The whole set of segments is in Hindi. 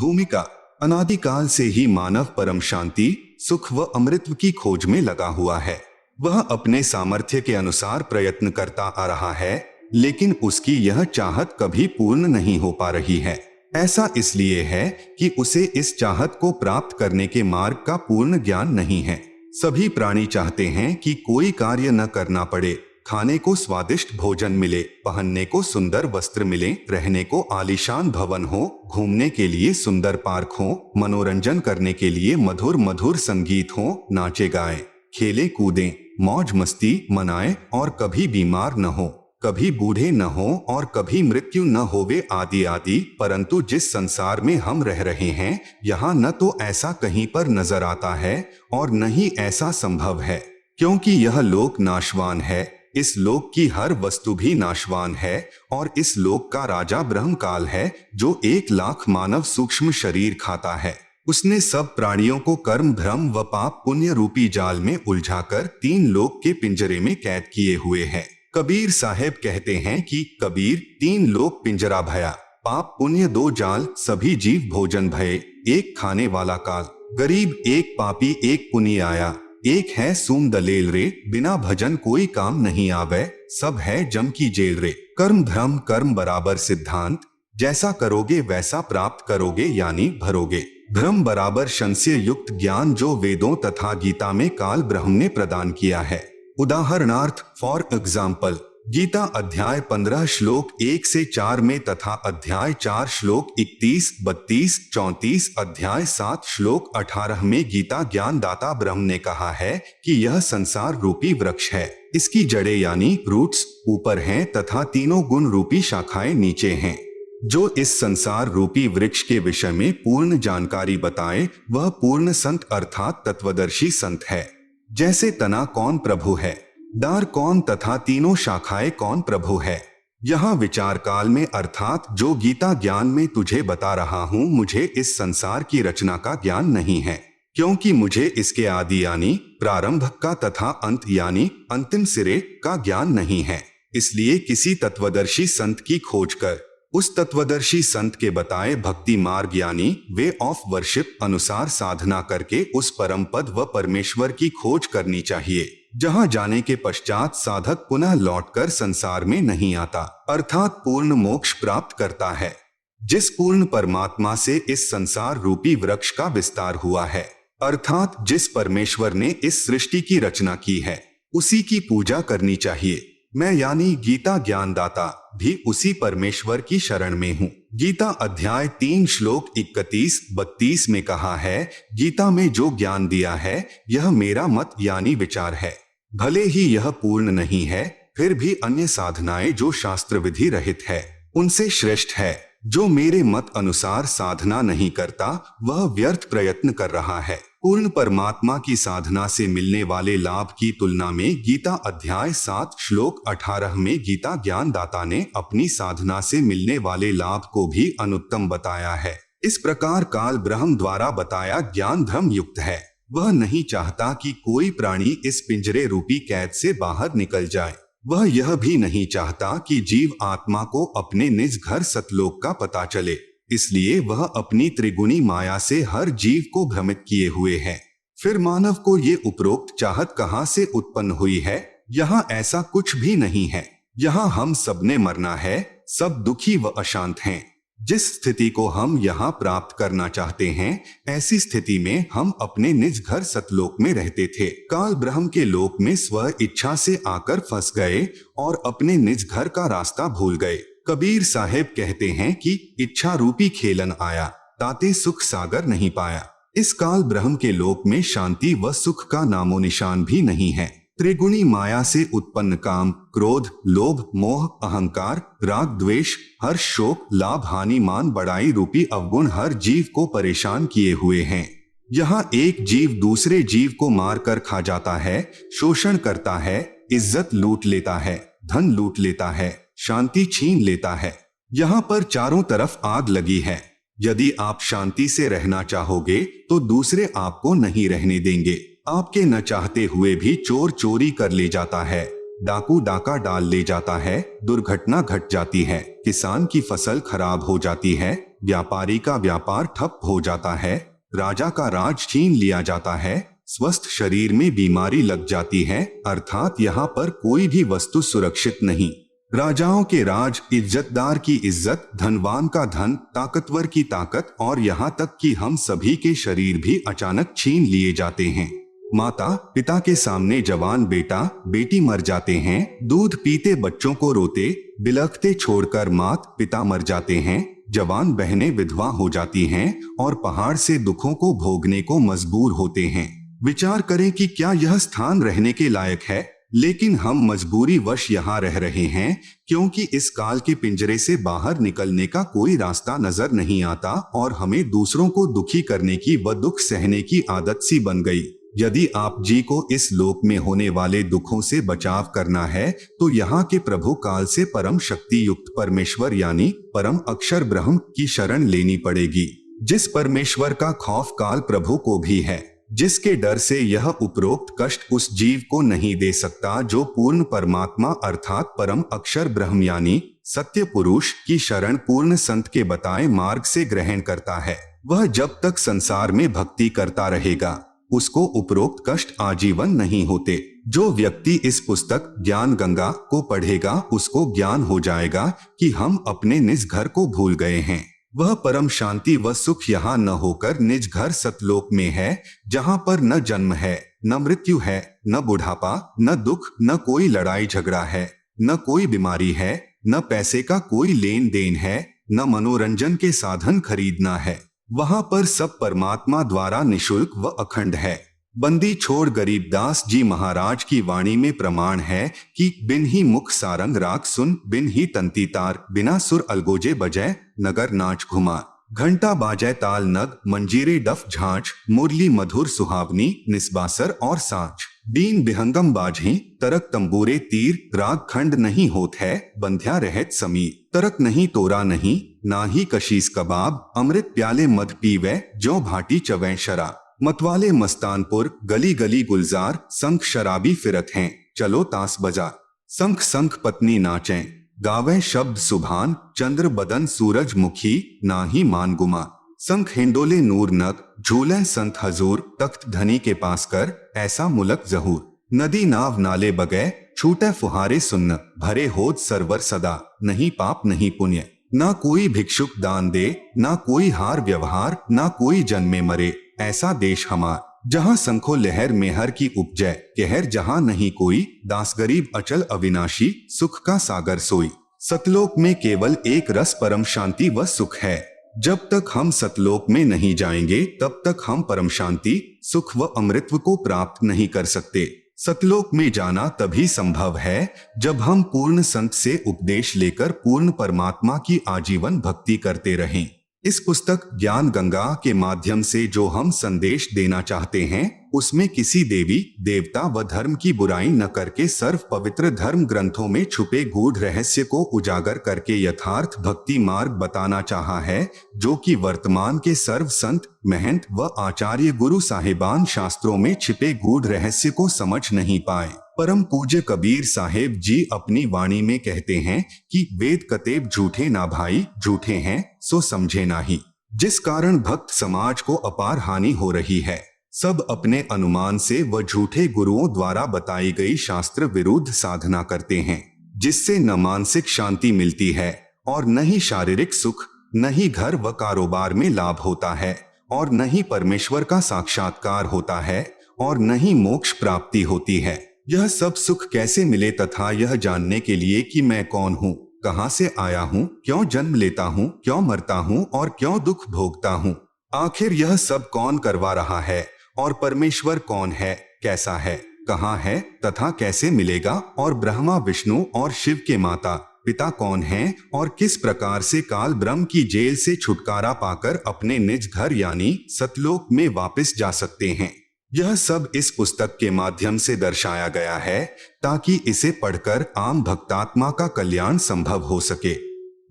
भूमिका। अनादिकाल से ही मानव परम शांति, सुख व अमृत की खोज में लगा हुआ है। वह अपने सामर्थ्य के अनुसार प्रयत्न करता आ रहा है, लेकिन उसकी यह चाहत कभी पूर्ण नहीं हो पा रही है। ऐसा इसलिए है कि उसे इस चाहत को प्राप्त करने के मार्ग का पूर्ण ज्ञान नहीं है। सभी प्राणी चाहते हैं कि कोई कार्य न करना पड़े, खाने को स्वादिष्ट भोजन मिले, पहनने को सुंदर वस्त्र मिले, रहने को आलीशान भवन हो, घूमने के लिए सुंदर पार्क हो, मनोरंजन करने के लिए मधुर मधुर संगीत हो, नाचे गाए, खेले कूदें, मौज मस्ती मनाए और कभी बीमार न हो, कभी बूढ़े न हो और कभी मृत्यु न होवे आदि आदि। परंतु जिस संसार में हम रह रहे हैं, यहाँ न तो ऐसा कहीं पर नजर आता है और न ही ऐसा संभव है, क्योंकि यह लोक नाशवान है। इस लोक की हर वस्तु भी नाशवान है और इस लोक का राजा ब्रह्मकाल है, जो 1,00,000 मानव सूक्ष्म शरीर खाता है। उसने सब प्राणियों को कर्म भ्रम व पाप पुण्य रूपी जाल में उलझाकर 3 लोक के पिंजरे में कैद किए हुए है। कबीर साहेब कहते हैं कि कबीर 3 लोक पिंजरा भया, पाप पुण्य 2 जाल, सभी जीव भोजन भये, एक खाने वाला काल, गरीब एक पापी एक पुनी आया, एक है सूम दलेल रे, बिना भजन कोई काम नहीं आवे, सब है जम की जेल रे। कर्म भ्रम कर्म बराबर सिद्धांत, जैसा करोगे वैसा प्राप्त करोगे यानी भरोगे। भ्रम बराबर संशय युक्त ज्ञान, जो वेदों तथा गीता में काल ब्रह्म ने प्रदान किया है। उदाहरणार्थ, फॉर एग्जाम्पल, गीता अध्याय 15 श्लोक 1 से 4 में तथा अध्याय 4 श्लोक 31, 32, 34, अध्याय 7 श्लोक 18 में गीता ज्ञान दाता ब्रह्म ने कहा है कि यह संसार रूपी वृक्ष है। इसकी जड़ें यानी रूट्स ऊपर हैं तथा तीनों गुण रूपी शाखाएं नीचे हैं। जो इस संसार रूपी वृक्ष के विषय में पूर्ण जानकारी बताए, वह पूर्ण संत अर्थात तत्वदर्शी संत है। जैसे तना कौन प्रभु है, डार कौन तथा तीनों शाखाएं कौन प्रभु है। यहाँ विचार काल में अर्थात जो गीता ज्ञान में तुझे बता रहा हूँ, मुझे इस संसार की रचना का ज्ञान नहीं है, क्योंकि मुझे इसके आदि यानी प्रारंभ का तथा अंत यानी अंतिम सिरे का ज्ञान नहीं है। इसलिए किसी तत्वदर्शी संत की खोज कर उस तत्वदर्शी संत के बताए भक्ति मार्ग यानी वे ऑफ वर्शिप अनुसार साधना करके उस परम पद व परमेश्वर की खोज करनी चाहिए, जहां जाने के पश्चात साधक पुनः लौटकर संसार में नहीं आता, अर्थात पूर्ण मोक्ष प्राप्त करता है। जिस पूर्ण परमात्मा से इस संसार रूपी वृक्ष का विस्तार हुआ है, अर्थात जिस परमेश्वर ने इस सृष्टि की रचना की है, उसी की पूजा करनी चाहिए। मैं यानी गीता ज्ञानदाता भी उसी परमेश्वर की शरण में हूँ। गीता अध्याय 3 श्लोक 31-32 में कहा है, गीता में जो ज्ञान दिया है यह मेरा मत यानी विचार है। भले ही यह पूर्ण नहीं है, फिर भी अन्य साधनाएं जो शास्त्र विधि रहित है उनसे श्रेष्ठ है। जो मेरे मत अनुसार साधना नहीं करता, वह व्यर्थ प्रयत्न कर रहा है। पूर्ण परमात्मा की साधना से मिलने वाले लाभ की तुलना में गीता अध्याय 7 श्लोक 18 में गीता ज्ञान दाता ने अपनी साधना से मिलने वाले लाभ को भी अनुत्तम बताया है। इस प्रकार काल ब्रह्म द्वारा बताया ज्ञान धर्म युक्त है। वह नहीं चाहता कि कोई प्राणी इस पिंजरे रूपी कैद से बाहर निकल जाए। वह यह भी नहीं चाहता कि जीव आत्मा को अपने निज घर सतलोक का पता चले। इसलिए वह अपनी त्रिगुणी माया से हर जीव को भ्रमित किए हुए है। फिर मानव को ये उपरोक्त चाहत कहाँ से उत्पन्न हुई है? यहाँ ऐसा कुछ भी नहीं है। यहाँ हम सबने मरना है, सब दुखी व अशांत हैं। जिस स्थिति को हम यहाँ प्राप्त करना चाहते हैं, ऐसी स्थिति में हम अपने निज घर सतलोक में रहते थे। काल ब्रह्म के लोक में स्व इच्छा से आकर फंस गए और अपने निज घर का रास्ता भूल गए। कबीर साहेब कहते हैं कि इच्छा रूपी खेलन आया, ताते सुख सागर नहीं पाया। इस काल ब्रह्म के लोक में शांति व सुख का नामो निशान भी नहीं है। त्रिगुणी माया से उत्पन्न काम, क्रोध, लोभ, मोह, अहंकार, राग, द्वेष, हर्ष, शोक, लाभ, हानि, मान, बड़ाई रूपी अवगुण हर जीव को परेशान किए हुए हैं। यहाँ एक जीव दूसरे जीव को मार कर खा जाता है, शोषण करता है, इज्जत लूट लेता है, धन लूट लेता है, शांति छीन लेता है। यहाँ पर चारों तरफ आग लगी है। यदि आप शांति से रहना चाहोगे तो दूसरे आपको नहीं रहने देंगे। आपके न चाहते हुए भी चोर चोरी कर ले जाता है, डाकू डाका डाल ले जाता है, दुर्घटना घट जाती है, किसान की फसल खराब हो जाती है, व्यापारी का व्यापार ठप हो जाता है, राजा का राज छीन लिया जाता है, स्वस्थ शरीर में बीमारी लग जाती है, अर्थात यहाँ पर कोई भी वस्तु सुरक्षित नहीं। राजाओं के राज, इज्जतदार की इज्जत, धनवान का धन, ताकतवर की ताकत और यहाँ तक कि हम सभी के शरीर भी अचानक छीन लिए जाते हैं। माता पिता के सामने जवान बेटा बेटी मर जाते हैं, दूध पीते बच्चों को रोते बिलखते छोड़कर मात पिता मर जाते हैं, जवान बहनें विधवा हो जाती हैं और पहाड़ से दुखों को भोगने को मजबूर होते हैं। विचार करें कि क्या यह स्थान रहने के लायक है, लेकिन हम मजबूरी वश यहाँ रह रहे हैं क्योंकि इस काल के पिंजरे से बाहर निकलने का कोई रास्ता नजर नहीं आता और हमें दूसरों को दुखी करने की व दुख सहने की आदत सी बन गई। यदि आप जी को इस लोक में होने वाले दुखों से बचाव करना है तो यहाँ के प्रभु काल से परम शक्ति युक्त परमेश्वर यानी परम अक्षर ब्रह्म की शरण लेनी पड़ेगी, जिस परमेश्वर का खौफ काल प्रभु को भी है, जिसके डर से यह उपरोक्त कष्ट उस जीव को नहीं दे सकता जो पूर्ण परमात्मा अर्थात परम अक्षर ब्रह्म यानी सत्य पुरुष की शरण पूर्ण संत के बताए मार्ग से ग्रहण करता है। वह जब तक संसार में भक्ति करता रहेगा उसको उपरोक्त कष्ट आजीवन नहीं होते। जो व्यक्ति इस पुस्तक ज्ञान गंगा को पढ़ेगा उसको ज्ञान हो जाएगा कि हम अपने निज घर को भूल गए हैं। वह परम शांति व सुख यहाँ न होकर निज घर सतलोक में है, जहाँ पर न जन्म है, न मृत्यु है, न बुढ़ापा, न दुख, न कोई लड़ाई झगड़ा है, न कोई बीमारी है, न पैसे का कोई लेन देन है, न मनोरंजन के साधन खरीदना है। वहाँ पर सब परमात्मा द्वारा निशुल्क व अखंड है। बंदी छोड़ गरीबदास जी महाराज की वाणी में प्रमाण है कि बिन ही मुख सारंग राग सुन, बिन ही तंती तार, बिना सुर अलगोजे बजै, नगर नाच घुमा, घंटा बाजै ताल नग, मंजीरे डफ झांझ, मुरली मधुर सुहावनी, निस्बासर और सांच, बीन बिहंगम बाजही, तरक तंबूरे तीर, राग खंड नहीं होत है, बंध्या रहत समीर, तरक नहीं तोरा नहीं, ना ही कशीस कबाब, अमृत प्याले मध पीवे, जो भाटी चवै शराब, मतवाले मस्तानपुर, गली गली गुलजार, संख शराबी फिरत हैं, चलो तास बाजार, संख संख पत्नी नाचें, गावे शब्द सुभान, चंद्र बदन सूरज मुखी, ना ही मान गुमा, संख हिंडोले नूर नग, झूले संत हजूर, तख्त धनी के पास कर, ऐसा मुलक जहूर, नदी नाव नाले बगै, छूटे फुहारे सुन्न, भरे होद सरवर सदा, नहीं पाप नहीं पुण्य, ना कोई भिक्षुक दान दे, ना कोई हार व्यवहार, ना कोई जन्मे मरे, ऐसा देश हमार, जहाँ संखो लहर मेहर की उपजय, कहर जहाँ नहीं कोई, दास गरीब अचल अविनाशी, सुख का सागर सोई। सतलोक में केवल एक रस परम शांति व सुख है। जब तक हम सतलोक में नहीं जाएंगे तब तक हम परम शांति, सुख व अमृतत्व को प्राप्त नहीं कर सकते। सतलोक में जाना तभी संभव है जब हम पूर्ण संत से उपदेश लेकर पूर्ण परमात्मा की आजीवन भक्ति करते रहें। इस पुस्तक ज्ञान गंगा के माध्यम से जो हम संदेश देना चाहते हैं उसमें किसी देवी देवता व धर्म की बुराई न करके सर्व पवित्र धर्म ग्रंथों में छुपे गूढ़ रहस्य को उजागर करके यथार्थ भक्ति मार्ग बताना चाहा है, जो कि वर्तमान के सर्व संत महंत व आचार्य गुरु साहिबान शास्त्रों में छिपे गूढ़ रहस्य को समझ नहीं पाए। परम पूज्य कबीर साहेब जी अपनी वाणी में कहते हैं कि वेद कतेब झूठे ना भाई, झूठे हैं सो समझे नाही, जिस कारण भक्त समाज को अपार हानि हो रही है। सब अपने अनुमान से व झूठे गुरुओं द्वारा बताई गई शास्त्र विरुद्ध साधना करते हैं, जिससे न मानसिक शांति मिलती है और न ही शारीरिक सुख, न ही घर व कारोबार में लाभ होता है और न ही परमेश्वर का साक्षात्कार होता है और न ही मोक्ष प्राप्ति होती है। यह सब सुख कैसे मिले तथा यह जानने के लिए कि मैं कौन हूँ, कहाँ से आया हूँ, क्यों जन्म लेता हूँ, क्यों मरता हूँ और क्यों दुख भोगता हूँ, आखिर यह सब कौन करवा रहा है और परमेश्वर कौन है, कैसा है, कहाँ है तथा कैसे मिलेगा और ब्रह्मा विष्णु और शिव के माता पिता कौन हैं और किस प्रकार से काल ब्रह्म की जेल से छुटकारा पाकर अपने निज घर यानी सतलोक में वापस जा सकते हैं। यह सब इस पुस्तक के माध्यम से दर्शाया गया है ताकि इसे पढ़कर आम भक्तात्मा का कल्याण संभव हो सके।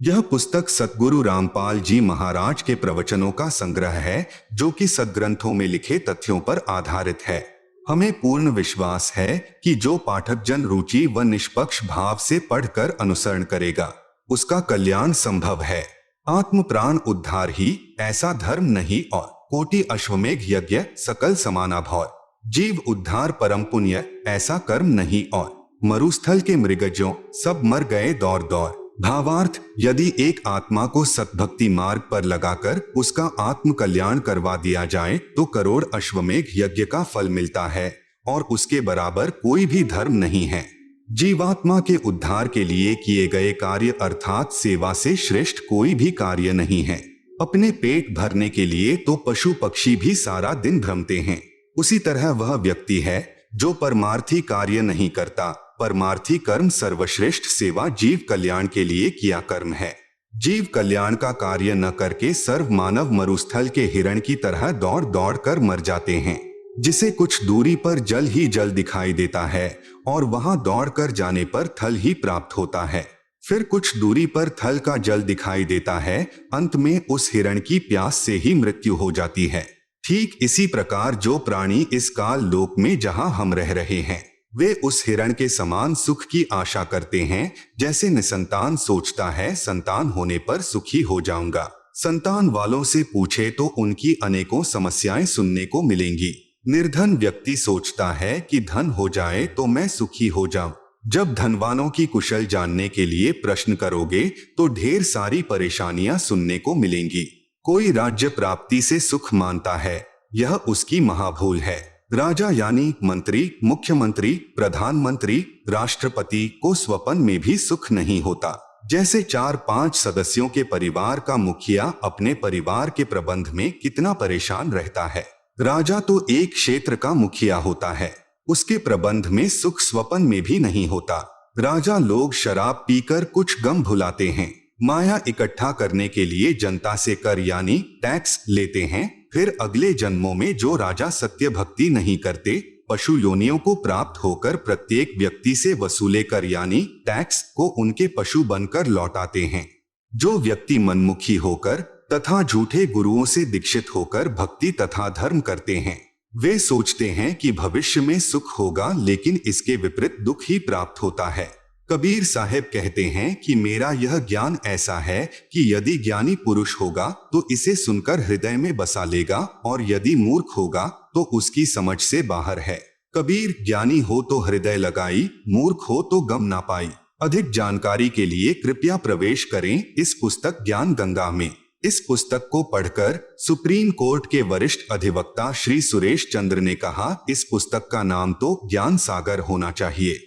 यह पुस्तक सतगुरु रामपाल जी महाराज के प्रवचनों का संग्रह है जो कि सदग्रंथों में लिखे तथ्यों पर आधारित है। हमें पूर्ण विश्वास है कि जो पाठक जन रुचि व निष्पक्ष भाव से पढ़कर अनुसरण करेगा उसका कल्याण संभव है। आत्म प्राण उद्धार ही ऐसा धर्म नहीं और कोटि अश्वमेघ यज्ञ सकल समाना भौर। जीव उद्धार परम पुण्य ऐसा कर्म नहीं और मरुस्थल के मृगजों सब मर गए दौड़ दौड़। भावार्थ, यदि एक आत्मा को सतभक्ति मार्ग पर लगाकर उसका आत्म कल्याण करवा दिया जाए तो करोड़ अश्वमेघ यज्ञ का फल मिलता है और उसके बराबर कोई भी धर्म नहीं है। जीवात्मा के उद्धार के लिए किए गए कार्य अर्थात सेवा से श्रेष्ठ कोई भी कार्य नहीं है। अपने पेट भरने के लिए तो पशु पक्षी भी सारा दिन भ्रमते हैं, उसी तरह वह व्यक्ति है जो परमार्थी कार्य नहीं करता। परमार्थी कर्म सर्वश्रेष्ठ सेवा जीव कल्याण के लिए किया कर्म है। जीव कल्याण का कार्य न करके सर्व मानव मरुस्थल के हिरण की तरह दौड़ दौड़ कर मर जाते हैं, जिसे कुछ दूरी पर जल ही जल दिखाई देता है और वहां दौड़कर जाने पर थल ही प्राप्त होता है। फिर कुछ दूरी पर थल का जल दिखाई देता है, अंत में उस हिरण की प्यास से ही मृत्यु हो जाती है। ठीक इसी प्रकार जो प्राणी इस काल लोक में जहां हम रह रहे हैं वे उस हिरण के समान सुख की आशा करते हैं, जैसे निसंतान सोचता है संतान होने पर सुखी हो जाऊंगा। संतान वालों से पूछे तो उनकी अनेकों समस्याएं सुनने को मिलेंगी। निर्धन व्यक्ति सोचता है कि धन हो जाए तो मैं सुखी हो जाऊं। जब धनवानों की कुशल जानने के लिए प्रश्न करोगे तो ढेर सारी परेशानियां सुनने को मिलेंगी। कोई राज्य प्राप्ति से सुख मानता है, यह उसकी महाभूल है। राजा यानी मंत्री, मुख्यमंत्री, प्रधानमंत्री, राष्ट्रपति को स्वप्न में भी सुख नहीं होता। जैसे 4-5 सदस्यों के परिवार का मुखिया अपने परिवार के प्रबंध में कितना परेशान रहता है। राजा तो एक क्षेत्र का मुखिया होता है, उसके प्रबंध में सुख स्वप्न में भी नहीं होता। राजा लोग शराब पीकर कुछ गम भुलाते हैं, माया इकट्ठा करने के लिए जनता से कर यानी टैक्स लेते हैं। फिर अगले जन्मों में जो राजा सत्य भक्ति नहीं करते, पशु योनियों को प्राप्त होकर प्रत्येक व्यक्ति से वसूले कर यानी टैक्स को उनके पशु बनकर लौटाते हैं। जो व्यक्ति मनमुखी होकर तथा झूठे गुरुओं से दीक्षित होकर भक्ति तथा धर्म करते हैं, वे सोचते हैं कि भविष्य में सुख होगा, लेकिन इसके विपरीत दुख ही प्राप्त होता है। कबीर साहब कहते हैं कि मेरा यह ज्ञान ऐसा है कि यदि ज्ञानी पुरुष होगा तो इसे सुनकर हृदय में बसा लेगा और यदि मूर्ख होगा तो उसकी समझ से बाहर है। कबीर, ज्ञानी हो तो हृदय लगाई, मूर्ख हो तो गम ना पाई। अधिक जानकारी के लिए कृपया प्रवेश करें इस पुस्तक ज्ञान गंगा में। इस पुस्तक को पढ़कर सुप्रीम कोर्ट के वरिष्ठ अधिवक्ता श्री सुरेश चंद्र ने कहा, इस पुस्तक का नाम तो ज्ञान सागर होना चाहिए।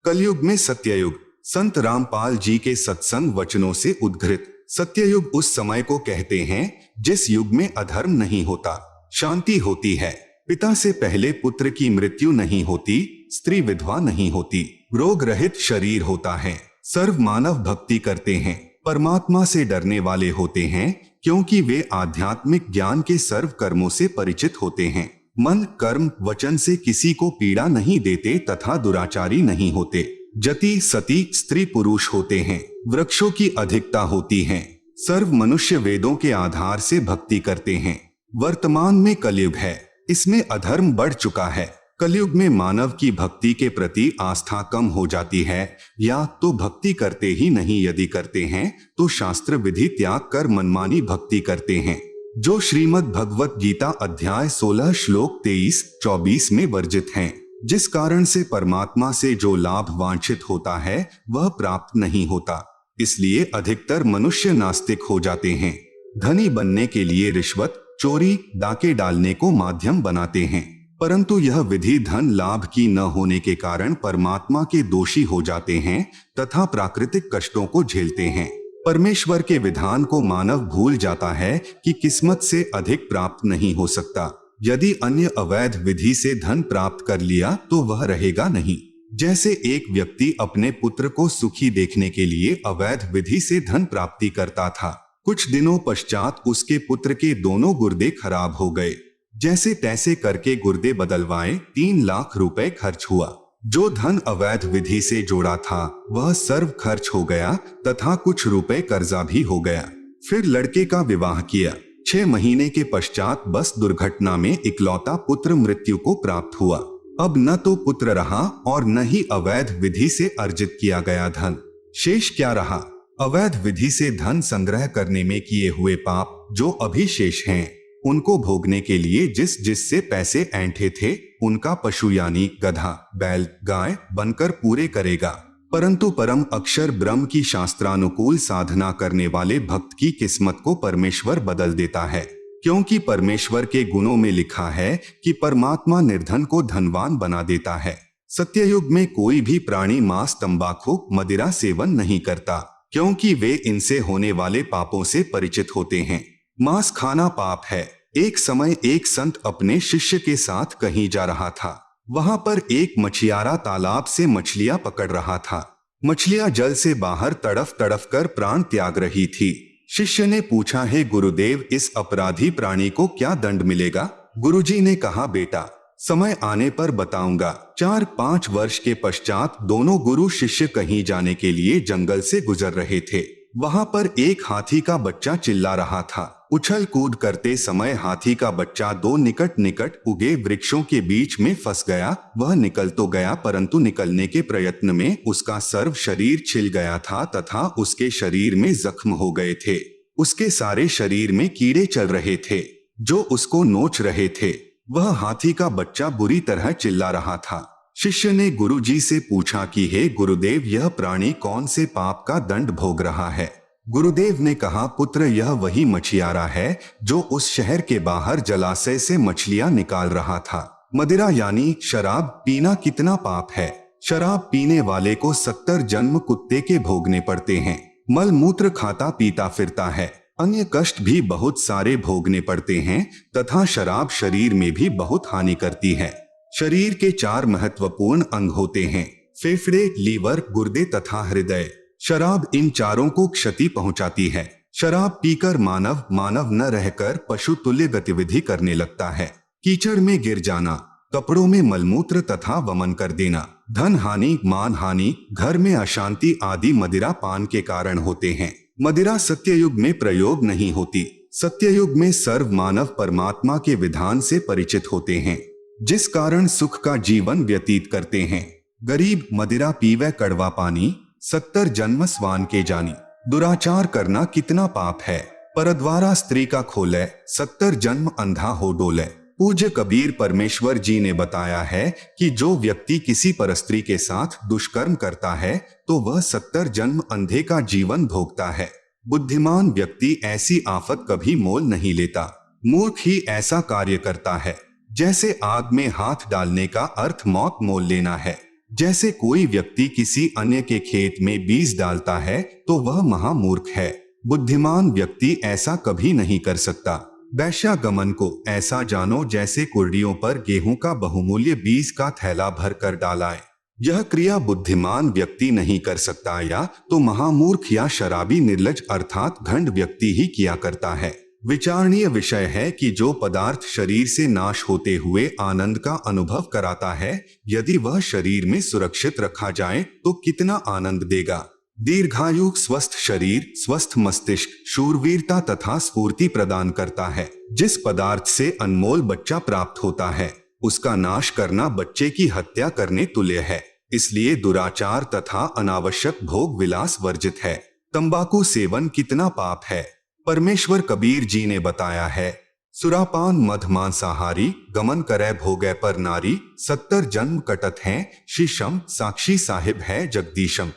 कलयुग में सत्ययुग। संत रामपाल जी के सत्संग वचनों से उद्घृत। सत्ययुग उस समय को कहते हैं जिस युग में अधर्म नहीं होता, शांति होती है, पिता से पहले पुत्र की मृत्यु नहीं होती, स्त्री विधवा नहीं होती, रोग रहित शरीर होता है, सर्व मानव भक्ति करते हैं, परमात्मा से डरने वाले होते हैं क्योंकि वे आध्यात्मिक ज्ञान के सर्व कर्मों से परिचित होते हैं, मन कर्म वचन से किसी को पीड़ा नहीं देते तथा दुराचारी नहीं होते, जति सती स्त्री पुरुष होते हैं, वृक्षों की अधिकता होती है, सर्व मनुष्य वेदों के आधार से भक्ति करते हैं। वर्तमान में कलयुग है, इसमें अधर्म बढ़ चुका है। कलयुग में मानव की भक्ति के प्रति आस्था कम हो जाती है या तो भक्ति करते ही नहीं, यदि करते हैं तो शास्त्र विधि त्याग कर मनमानी भक्ति करते हैं, जो श्रीमद् भगवत गीता अध्याय 16 श्लोक 23-24 में वर्जित हैं, जिस कारण से परमात्मा से जो लाभ वांछित होता है वह प्राप्त नहीं होता। इसलिए अधिकतर मनुष्य नास्तिक हो जाते हैं। धनी बनने के लिए रिश्वत, चोरी, डाके डालने को माध्यम बनाते हैं, परंतु यह विधि धन लाभ की न होने के कारण परमात्मा के दोषी हो जाते हैं तथा प्राकृतिक कष्टों को झेलते हैं। परमेश्वर के विधान को मानव भूल जाता है कि किस्मत से अधिक प्राप्त नहीं हो सकता। यदि अन्य अवैध विधि से धन प्राप्त कर लिया तो वह रहेगा नहीं। जैसे एक व्यक्ति अपने पुत्र को सुखी देखने के लिए अवैध विधि से धन प्राप्ति करता था, कुछ दिनों पश्चात उसके पुत्र के दोनों गुर्दे खराब हो गए। जैसे तैसे करके गुर्दे बदलवाए 3 लाख रुपए खर्च हुआ। जो धन अवैध विधि से जोड़ा था वह सर्व खर्च हो गया तथा कुछ रुपए कर्जा भी हो गया। फिर लड़के का विवाह किया। 6 महीने के पश्चात बस दुर्घटना में इकलौता पुत्र मृत्यु को प्राप्त हुआ। अब न तो पुत्र रहा और न ही अवैध विधि से अर्जित किया गया धन। शेष क्या रहा? अवैध विधि से धन संग्रह करने में किए हुए पाप जो अभी शेष हैं, उनको भोगने के लिए जिससे पैसे ऐंठे थे, उनका पशु यानी गधा, बैल, गाय बनकर पूरे करेगा। परंतु परम अक्षर ब्रह्म की शास्त्रानुकूल साधना करने वाले भक्त की किस्मत को परमेश्वर बदल देता है, क्योंकि परमेश्वर के गुणों में लिखा है कि परमात्मा निर्धन को धनवान बना देता है। सत्ययुग में कोई भी प्राणी मांस, तंबाकू, मदिरा सेवन नहीं करता, क्योंकि वे इनसे होने वाले पापों से परिचित होते हैं। मांस खाना पाप है। एक समय एक संत अपने शिष्य के साथ कहीं जा रहा था। वहां पर एक मछियारा तालाब से मछलियां पकड़ रहा था। मछलियां जल से बाहर तड़फ तड़फ कर प्राण त्याग रही थी। शिष्य ने पूछा, हे गुरुदेव, इस अपराधी प्राणी को क्या दंड मिलेगा? गुरुजी ने कहा, बेटा, समय आने पर बताऊंगा। 4-5 वर्ष के पश्चात दोनों गुरु शिष्य कहीं जाने के लिए जंगल से गुजर रहे थे। वहां पर एक हाथी का बच्चा चिल्ला रहा था। उछल कूद करते समय हाथी का बच्चा 2 निकट निकट उगे वृक्षों के बीच में फंस गया। वह निकल तो गया, परंतु निकलने के प्रयत्न में उसका सर्व शरीर छिल गया था तथा उसके शरीर में जख्म हो गए थे। उसके सारे शरीर में कीड़े चल रहे थे जो उसको नोच रहे थे। वह हाथी का बच्चा बुरी तरह चिल्ला रहा था। शिष्य ने गुरुजी से पूछा कि हे गुरुदेव, यह प्राणी कौन से पाप का दंड भोग रहा है? गुरुदेव ने कहा, पुत्र, यह वही मछियारा है जो उस शहर के बाहर जलाशय से मछलियां निकाल रहा था। मदिरा यानी शराब पीना कितना पाप है। शराब पीने वाले को 70 जन्म कुत्ते के भोगने पड़ते हैं। मल मूत्र खाता पीता फिरता है। अन्य कष्ट भी बहुत सारे भोगने पड़ते हैं तथा शराब शरीर में भी बहुत हानि करती है। शरीर के 4 महत्वपूर्ण अंग होते हैं, फेफड़े, लीवर, गुर्दे तथा हृदय। शराब इन चारों को क्षति पहुंचाती है। शराब पीकर मानव न रहकर पशु तुल्य गतिविधि करने लगता है। कीचड़ में गिर जाना, कपड़ों में मलमूत्र तथा वमन कर देना, धन हानि, मान हानि, घर में अशांति आदि मदिरा पान के कारण होते हैं। मदिरा सत्ययुग में प्रयोग नहीं होती। सत्ययुग में सर्व मानव परमात्मा के विधान से परिचित होते हैं, जिस कारण सुख का जीवन व्यतीत करते हैं। गरीब मदिरा पीवे कड़वा पानी, 70 जन्म स्वान के जानी। दुराचार करना कितना पाप है। परद्वारा स्त्री का खोले, 70 जन्म अंधा हो डोले। पूज्य कबीर परमेश्वर जी ने बताया है कि जो व्यक्ति किसी परस्त्री के साथ दुष्कर्म करता है तो वह 70 जन्म अंधे का जीवन भोगता है। बुद्धिमान व्यक्ति ऐसी आफत कभी मोल नहीं लेता। मूर्ख ही ऐसा कार्य करता है। जैसे आग में हाथ डालने का अर्थ मौत मोल लेना है। जैसे कोई व्यक्ति किसी अन्य के खेत में बीज डालता है तो वह महामूर्ख है। बुद्धिमान व्यक्ति ऐसा कभी नहीं कर सकता। वैश्यागमन को ऐसा जानो जैसे कुर्डियों पर गेहूं का बहुमूल्य बीज का थैला भर कर डालाए। यह क्रिया बुद्धिमान व्यक्ति नहीं कर सकता, या तो महामूर्ख या शराबी निर्लज अर्थात घंड व्यक्ति ही किया करता है। विचारणीय विषय है कि जो पदार्थ शरीर से नाश होते हुए आनंद का अनुभव कराता है, यदि वह शरीर में सुरक्षित रखा जाए तो कितना आनंद देगा। दीर्घायु, स्वस्थ शरीर, स्वस्थ मस्तिष्क, शूरवीरता तथा स्फूर्ति प्रदान करता है। जिस पदार्थ से अनमोल बच्चा प्राप्त होता है, उसका नाश करना बच्चे की हत्या करने तुल्य है। इसलिए दुराचार तथा अनावश्यक भोग विलास वर्जित है। तंबाकू सेवन कितना पाप है। परमेश्वर कबीर जी ने बताया है, सुरापान मध मांसाहारी, गमन करे भोगे पर नारी, 70 जन्म कटत हैं, शीशम साक्षी साहिब है जगदीशम।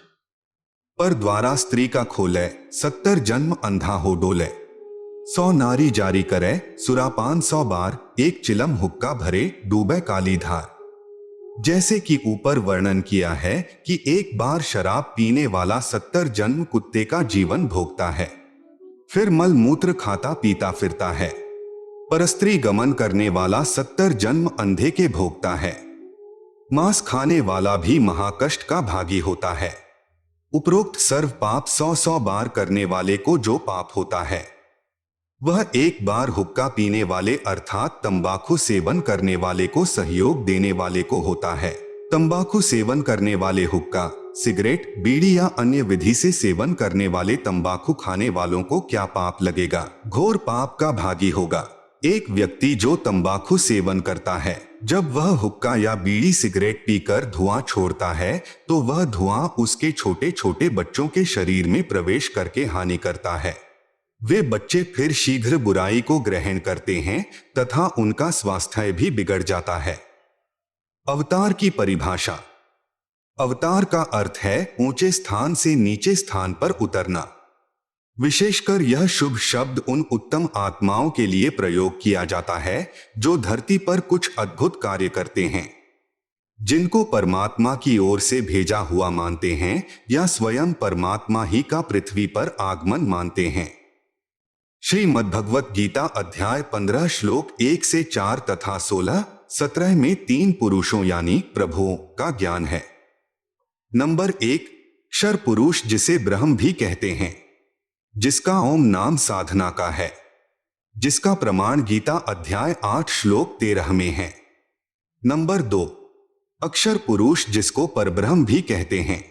पर द्वारा स्त्री का खोले, 70 जन्म अंधा हो डोले। 100 नारी जारी करे, सुरापान 100 बार, एक चिलम हुक्का भरे, डूबे काली धार। जैसे कि ऊपर वर्णन किया है कि एक बार शराब पीने वाला 70 जन्म कुत्ते का जीवन भोगता है, फिर मल मूत्र खाता पीता फिरता है। परस्त्री गमन करने वाला 70 जन्म अंधे के भोगता है। मांस खाने वाला भी महाकष्ट का भागी होता है। उपरोक्त सर्व पाप 100 बार करने वाले को जो पाप होता है, वह एक बार हुक्का पीने वाले अर्थात तंबाकू सेवन करने वाले को सहयोग देने वाले को होता है। तंबाकू सेवन करने वाले हुक्का, सिगरेट, बीड़ी या अन्य विधि से सेवन करने वाले तंबाकू खाने वालों को क्या पाप लगेगा? घोर पाप का भागी होगा। एक व्यक्ति जो तंबाकू सेवन करता है, जब वह हुक्का या बीड़ी सिगरेट पीकर धुआं छोड़ता है तो वह धुआं उसके छोटे छोटे बच्चों के शरीर में प्रवेश करके हानि करता है। वे बच्चे फिर शीघ्र बुराई को ग्रहण करते हैं तथा उनका स्वास्थ्य भी बिगड़ जाता है। अवतार की परिभाषा। अवतार का अर्थ है ऊंचे स्थान से नीचे स्थान पर उतरना। विशेषकर यह शुभ शब्द उन उत्तम आत्माओं के लिए प्रयोग किया जाता है जो धरती पर कुछ अद्भुत कार्य करते हैं, जिनको परमात्मा की ओर से भेजा हुआ मानते हैं या स्वयं परमात्मा ही का पृथ्वी पर आगमन मानते हैं। श्रीमद् भगवत गीता अध्याय 15 श्लोक 1 से 4 तथा 16-17 में 3 पुरुषों यानी प्रभुओं का ज्ञान है। नंबर 1, क्षर पुरुष जिसे ब्रह्म भी कहते हैं, जिसका ओम नाम साधना का है, जिसका प्रमाण गीता अध्याय 8 श्लोक 13 में है। नंबर 2, अक्षर पुरुष जिसको परब्रह्म भी कहते हैं,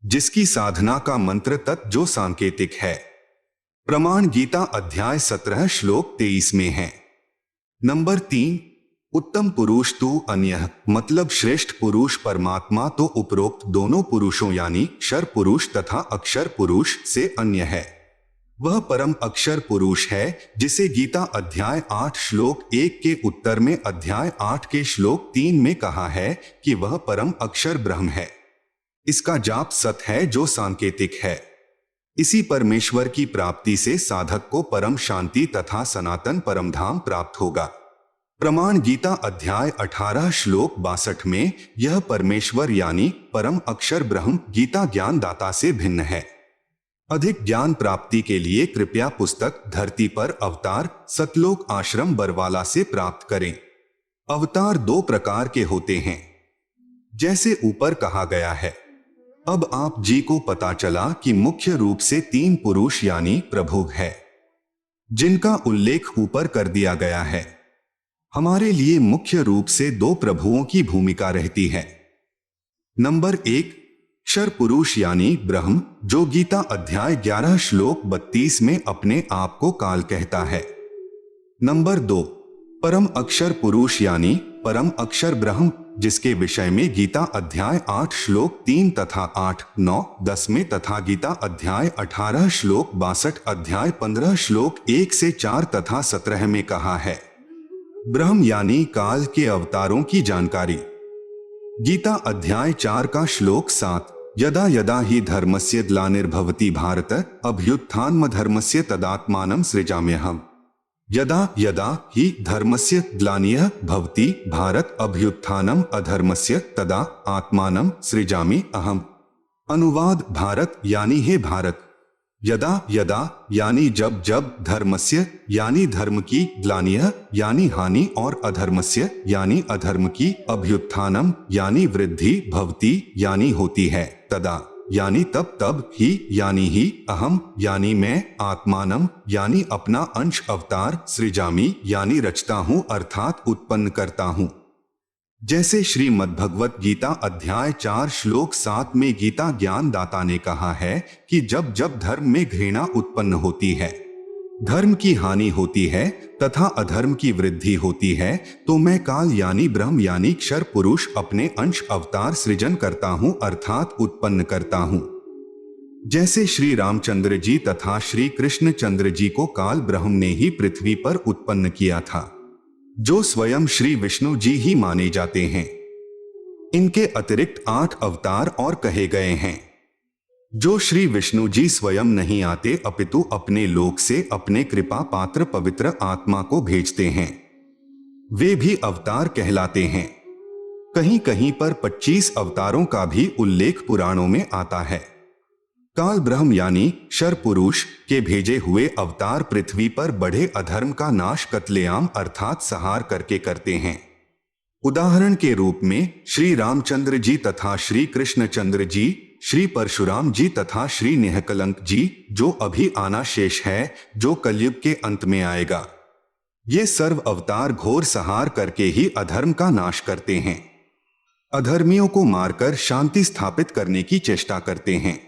जिसकी साधना का मंत्र तत् जो सांकेतिक है, प्रमाण गीता अध्याय 17 श्लोक 23 में है। नंबर 3, उत्तम पुरुष तू अन्य मतलब श्रेष्ठ पुरुष परमात्मा तो उपरोक्त दोनों पुरुषों यानी क्षर पुरुष तथा अक्षर पुरुष से अन्य है। वह परम अक्षर पुरुष है जिसे गीता अध्याय 8 श्लोक 1 के उत्तर में अध्याय 8 के श्लोक 3 में कहा है कि वह परम अक्षर ब्रह्म है। इसका जाप सत है जो सांकेतिक है। इसी परमेश्वर की प्राप्ति से साधक को परम शांति तथा सनातन परमधाम प्राप्त होगा। प्रमाण गीता अध्याय 18 श्लोक 62 में यह परमेश्वर यानी परम अक्षर ब्रह्म गीता ज्ञान दाता से भिन्न है। अधिक ज्ञान प्राप्ति के लिए कृपया पुस्तक धरती पर अवतार सतलोक आश्रम बरवाला से प्राप्त करें। अवतार 2 प्रकार के होते हैं, जैसे ऊपर कहा गया है। अब आप जी को पता चला कि मुख्य रूप से 3 पुरुष यानी प्रभु है, जिनका उल्लेख ऊपर कर दिया गया है। हमारे लिए मुख्य रूप से 2 प्रभुओं की भूमिका रहती है। नंबर 1, क्षर पुरुष यानी ब्रह्म जो गीता अध्याय 11 श्लोक 32 में अपने आप को काल कहता है। नंबर 2, परम अक्षर पुरुष यानी परम अक्षर ब्रह्म जिसके विषय में गीता अध्याय 8 श्लोक 3 तथा 8, 9, 10 में तथा गीता अध्याय 18 श्लोक 62 अध्याय 15 श्लोक 1 से 4 तथा 17 में कहा है। ब्रह्म यानी काल के अवतारों की जानकारी। गीता अध्याय 4 का श्लोक 7, यदा यदा हि धर्मस्य ग्लानिर्भवति भारत अभ्युत्थानमधर्मस्य तदात्मानं सृजाम्यहम्। यदा यदा हि धर्मस्य ग्लानिः भवति भारत अभ्युत्थानम् अधर्मस्य तदा आत्मानं सृजामि अहम्। अनुवाद भारत यानी हे भारत, यदा यदा यानी जब जब, धर्मस्य यानी धर्म की, ग्लानियः यानी हानि और अधर्मस्य यानी अधर्म की, अभ्युत्थानम यानी वृद्धि, भवति यानी होती है, तदा यानी तब तब, ही यानी ही, अहम यानी मैं, आत्मानम यानी अपना अंश अवतार, सृजामि यानी रचता हूँ अर्थात उत्पन्न करता हूँ। जैसे श्रीमद् भगवत गीता अध्याय 4 श्लोक 7 में गीता ज्ञान दाता ने कहा है कि जब जब धर्म में घृणा उत्पन्न होती है, धर्म की हानि होती है तथा अधर्म की वृद्धि होती है, तो मैं काल यानी ब्रह्म यानी क्षर पुरुष अपने अंश अवतार सृजन करता हूं अर्थात उत्पन्न करता हूं। जैसे श्री रामचंद्र जी तथा श्री कृष्ण चंद्र जी को काल ब्रह्म ने ही पृथ्वी पर उत्पन्न किया था, जो स्वयं श्री विष्णु जी ही माने जाते हैं। इनके अतिरिक्त 8 अवतार और कहे गए हैं, जो श्री विष्णु जी स्वयं नहीं आते अपितु अपने लोक से अपने कृपा पात्र पवित्र आत्मा को भेजते हैं। वे भी अवतार कहलाते हैं। कहीं कहीं पर 25 अवतारों का भी उल्लेख पुराणों में आता है। काल ब्रह्म यानी क्षर पुरुष के भेजे हुए अवतार पृथ्वी पर बढ़े अधर्म का नाश कत्लेआम अर्थात संहार करके करते हैं। उदाहरण के रूप में श्री रामचंद्र जी तथा श्री कृष्णचंद्र जी, श्री परशुराम जी तथा श्री निहकलंक जी, जो अभी आना शेष है, जो कलयुग के अंत में आएगा। ये सर्व अवतार घोर संहार करके ही अधर्म का नाश करते हैं, अधर्मियों को मारकर शांति स्थापित करने की चेष्टा करते हैं।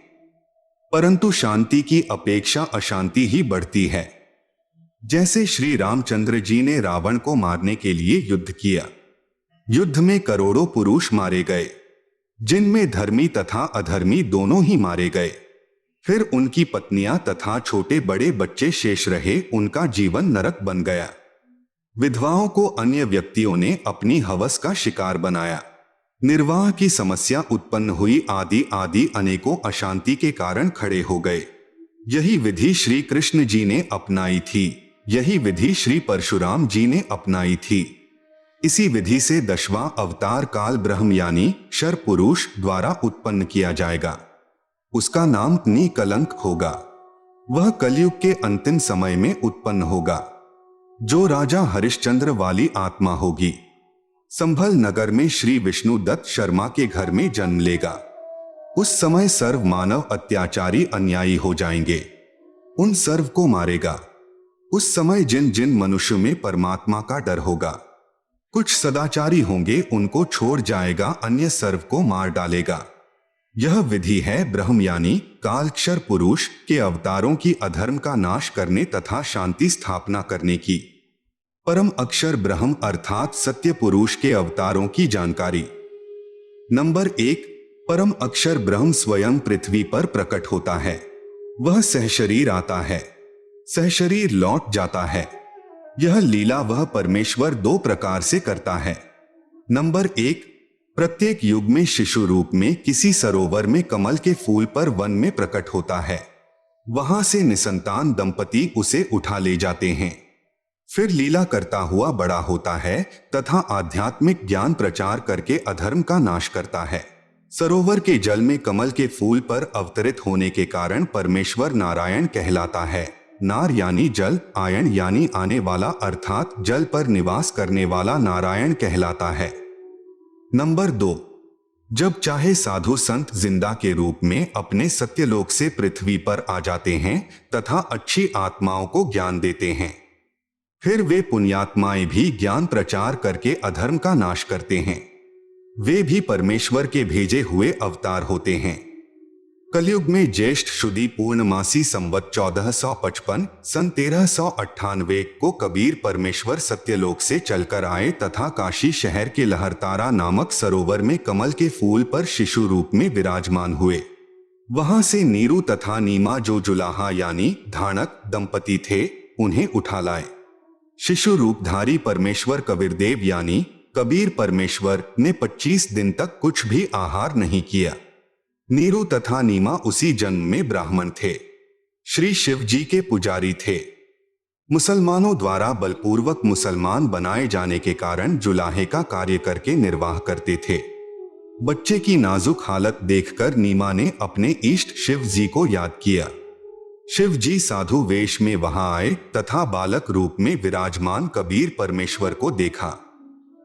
परंतु शांति की अपेक्षा अशांति ही बढ़ती है। जैसे श्री रामचंद्र जी ने रावण को मारने के लिए युद्ध किया। युद्ध में करोड़ों पुरुष मारे गए, जिनमें धर्मी तथा अधर्मी दोनों ही मारे गए। फिर उनकी पत्नियां तथा छोटे बड़े बच्चे शेष रहे, उनका जीवन नरक बन गया। विधवाओं को अन्य व्यक्तियों ने अपनी हवस का शिकार बनाया। निर्वाह की समस्या उत्पन्न हुई, आदि आदि अनेकों अशांति के कारण खड़े हो गए। यही विधि श्री कृष्ण जी ने अपनाई थी, यही विधि श्री परशुराम जी ने अपनाई थी। इसी विधि से 10वां अवतार काल ब्रह्म यानी शर पुरुष द्वारा उत्पन्न किया जाएगा। उसका नाम निकलंक होगा। वह कलयुग के अंतिम समय में उत्पन्न होगा, जो राजा हरिश्चंद्र वाली आत्मा होगी। संभल नगर में श्री विष्णुदत्त शर्मा के घर में जन्म लेगा। उस समय सर्व मानव अत्याचारी अन्यायी हो जाएंगे, उन सर्व को मारेगा। उस समय जिन जिन मनुष्यों में परमात्मा का डर होगा, कुछ सदाचारी होंगे, उनको छोड़ जाएगा, अन्य सर्व को मार डालेगा। यह विधि है ब्रह्म यानी कालक्षर पुरुष के अवतारों की अधर्म का नाश करने तथा शांति स्थापना करने की। परम अक्षर ब्रह्म अर्थात सत्य पुरुष के अवतारों की जानकारी। नंबर 1, परम अक्षर ब्रह्म स्वयं पृथ्वी पर प्रकट होता है। वह सहशरीर आता है, सहशरीर लौट जाता है। यह लीला वह परमेश्वर 2 प्रकार से करता है। नंबर 1, प्रत्येक युग में शिशु रूप में किसी सरोवर में कमल के फूल पर वन में प्रकट होता है। वहां से निसंतान दंपति उसे उठा ले जाते हैं। फिर लीला करता हुआ बड़ा होता है तथा आध्यात्मिक ज्ञान प्रचार करके अधर्म का नाश करता है। सरोवर के जल में कमल के फूल पर अवतरित होने के कारण परमेश्वर नारायण कहलाता है। नार यानी जल, आयन यानी आने वाला, अर्थात जल पर निवास करने वाला नारायण कहलाता है। नंबर 2, जब चाहे साधु संत जिंदा के रूप में अपने सत्यलोक से पृथ्वी पर आ जाते हैं तथा अच्छी आत्माओं को ज्ञान देते हैं। फिर वे पुण्यात्माएं भी ज्ञान प्रचार करके अधर्म का नाश करते हैं। वे भी परमेश्वर के भेजे हुए अवतार होते हैं। कलयुग में ज्येष्ठ शुदी पूर्णमासी संवत 1455 सन 1398 को कबीर परमेश्वर सत्यलोक से चलकर आए तथा काशी शहर के लहरतारा नामक सरोवर में कमल के फूल पर शिशु रूप में विराजमान हुए। वहां से नीरू तथा नीमा जो जुलाहा यानी धानक दंपति थे, उन्हें उठा लाए। शिशु रूपधारी परमेश्वर कबीरदेव यानी कबीर परमेश्वर ने 25 दिन तक कुछ भी आहार नहीं किया। नीरू तथा नीमा उसी जन्म में ब्राह्मण थे, श्री शिव जी के पुजारी थे। मुसलमानों द्वारा बलपूर्वक मुसलमान बनाए जाने के कारण जुलाहे का कार्य करके निर्वाह करते थे। बच्चे की नाजुक हालत देखकर नीमा ने अपने इष्ट शिव जी को याद किया। शिव जी साधु वेश में वहां आए तथा बालक रूप में विराजमान कबीर परमेश्वर को देखा।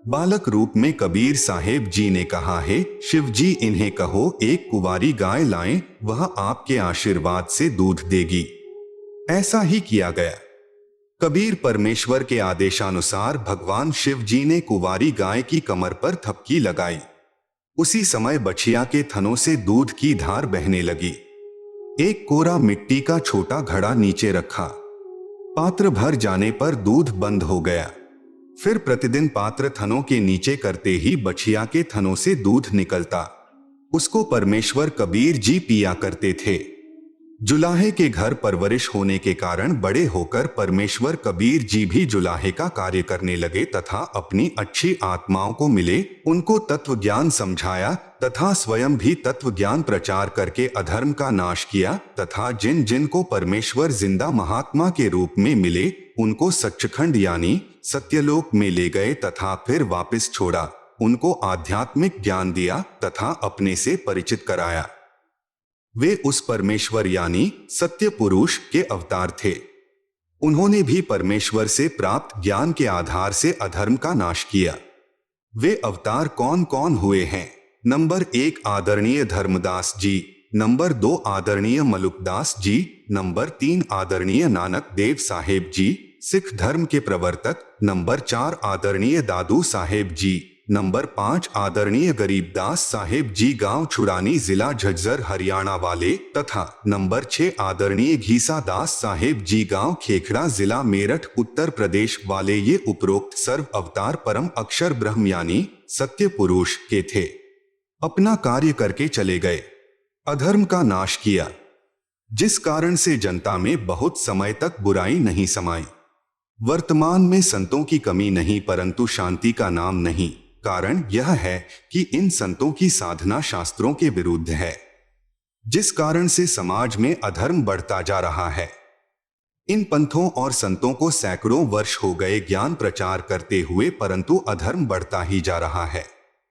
बालक रूप में कबीर साहेब जी ने कहा, है शिव जी, इन्हें कहो एक कुंवारी गाय लाएं, वह आपके आशीर्वाद से दूध देगी। ऐसा ही किया गया। कबीर परमेश्वर के आदेशानुसार भगवान शिव जी ने कुंवारी गाय की कमर पर थपकी लगाई। उसी समय बछिया के थनों से दूध की धार बहने लगी। एक कोरा मिट्टी का छोटा घड़ा नीचे रखा। पात्र भर जाने पर दूध बंद हो गया। फिर प्रतिदिन पात्र थनों के नीचे करते ही बछिया के थनों से दूध निकलता। उसको परमेश्वर कबीर जी पिया करते थे। जुलाहे के घर परवरिश होने के कारण बड़े होकर परमेश्वर कबीर जी भी जुलाहे का कार्य करने लगे तथा अपनी अच्छी आत्माओं को मिले, उनको तत्व ज्ञान समझाया तथा स्वयं भी तत्व ज्ञान प्रचार करके अधर्म का नाश किया तथा जिन जिन को परमेश्वर जिंदा महात्मा के रूप में मिले, उनको सच्चखंड यानी सत्यलोक में ले गए तथा फिर वापस छोड़ा। उनको आध्यात्मिक ज्ञान दिया तथा अपने से परिचित कराया। वे उस परमेश्वर यानी सत्य पुरुष के अवतार थे। उन्होंने भी परमेश्वर से प्राप्त ज्ञान के आधार से अधर्म का नाश किया। वे अवतार कौन कौन हुए हैं? नंबर 1 आदरणीय धर्मदास जी, नंबर 2 आदरणीय मलुकदास जी, नंबर 3 आदरणीय नानक देव साहेब जी, सिख धर्म के प्रवर्तक, नंबर 4 आदरणीय दादू साहेब जी, नंबर 5 आदरणीय गरीबदास साहेब जी गांव छुड़ानी जिला झज्जर हरियाणा वाले तथा नंबर 6 आदरणीय घीसा दास साहेब जी गांव खेखड़ा जिला मेरठ उत्तर प्रदेश वाले ये उपरोक्त सर्व अवतार परम अक्षर ब्रह्म यानी सत्य पुरुष के थे। अपना कार्य करके चले गए, अधर्म का नाश किया, जिस कारण से जनता में बहुत समय तक बुराई नहीं समाई। वर्तमान में संतों की कमी नहीं परंतु शांति का नाम नहीं। कारण यह है कि इन संतों की साधना शास्त्रों के विरुद्ध है, जिस कारण से समाज में अधर्म बढ़ता जा रहा है। इन पंथों और संतों को सैकड़ों वर्ष हो गए ज्ञान प्रचार करते हुए परंतु अधर्म बढ़ता ही जा रहा है।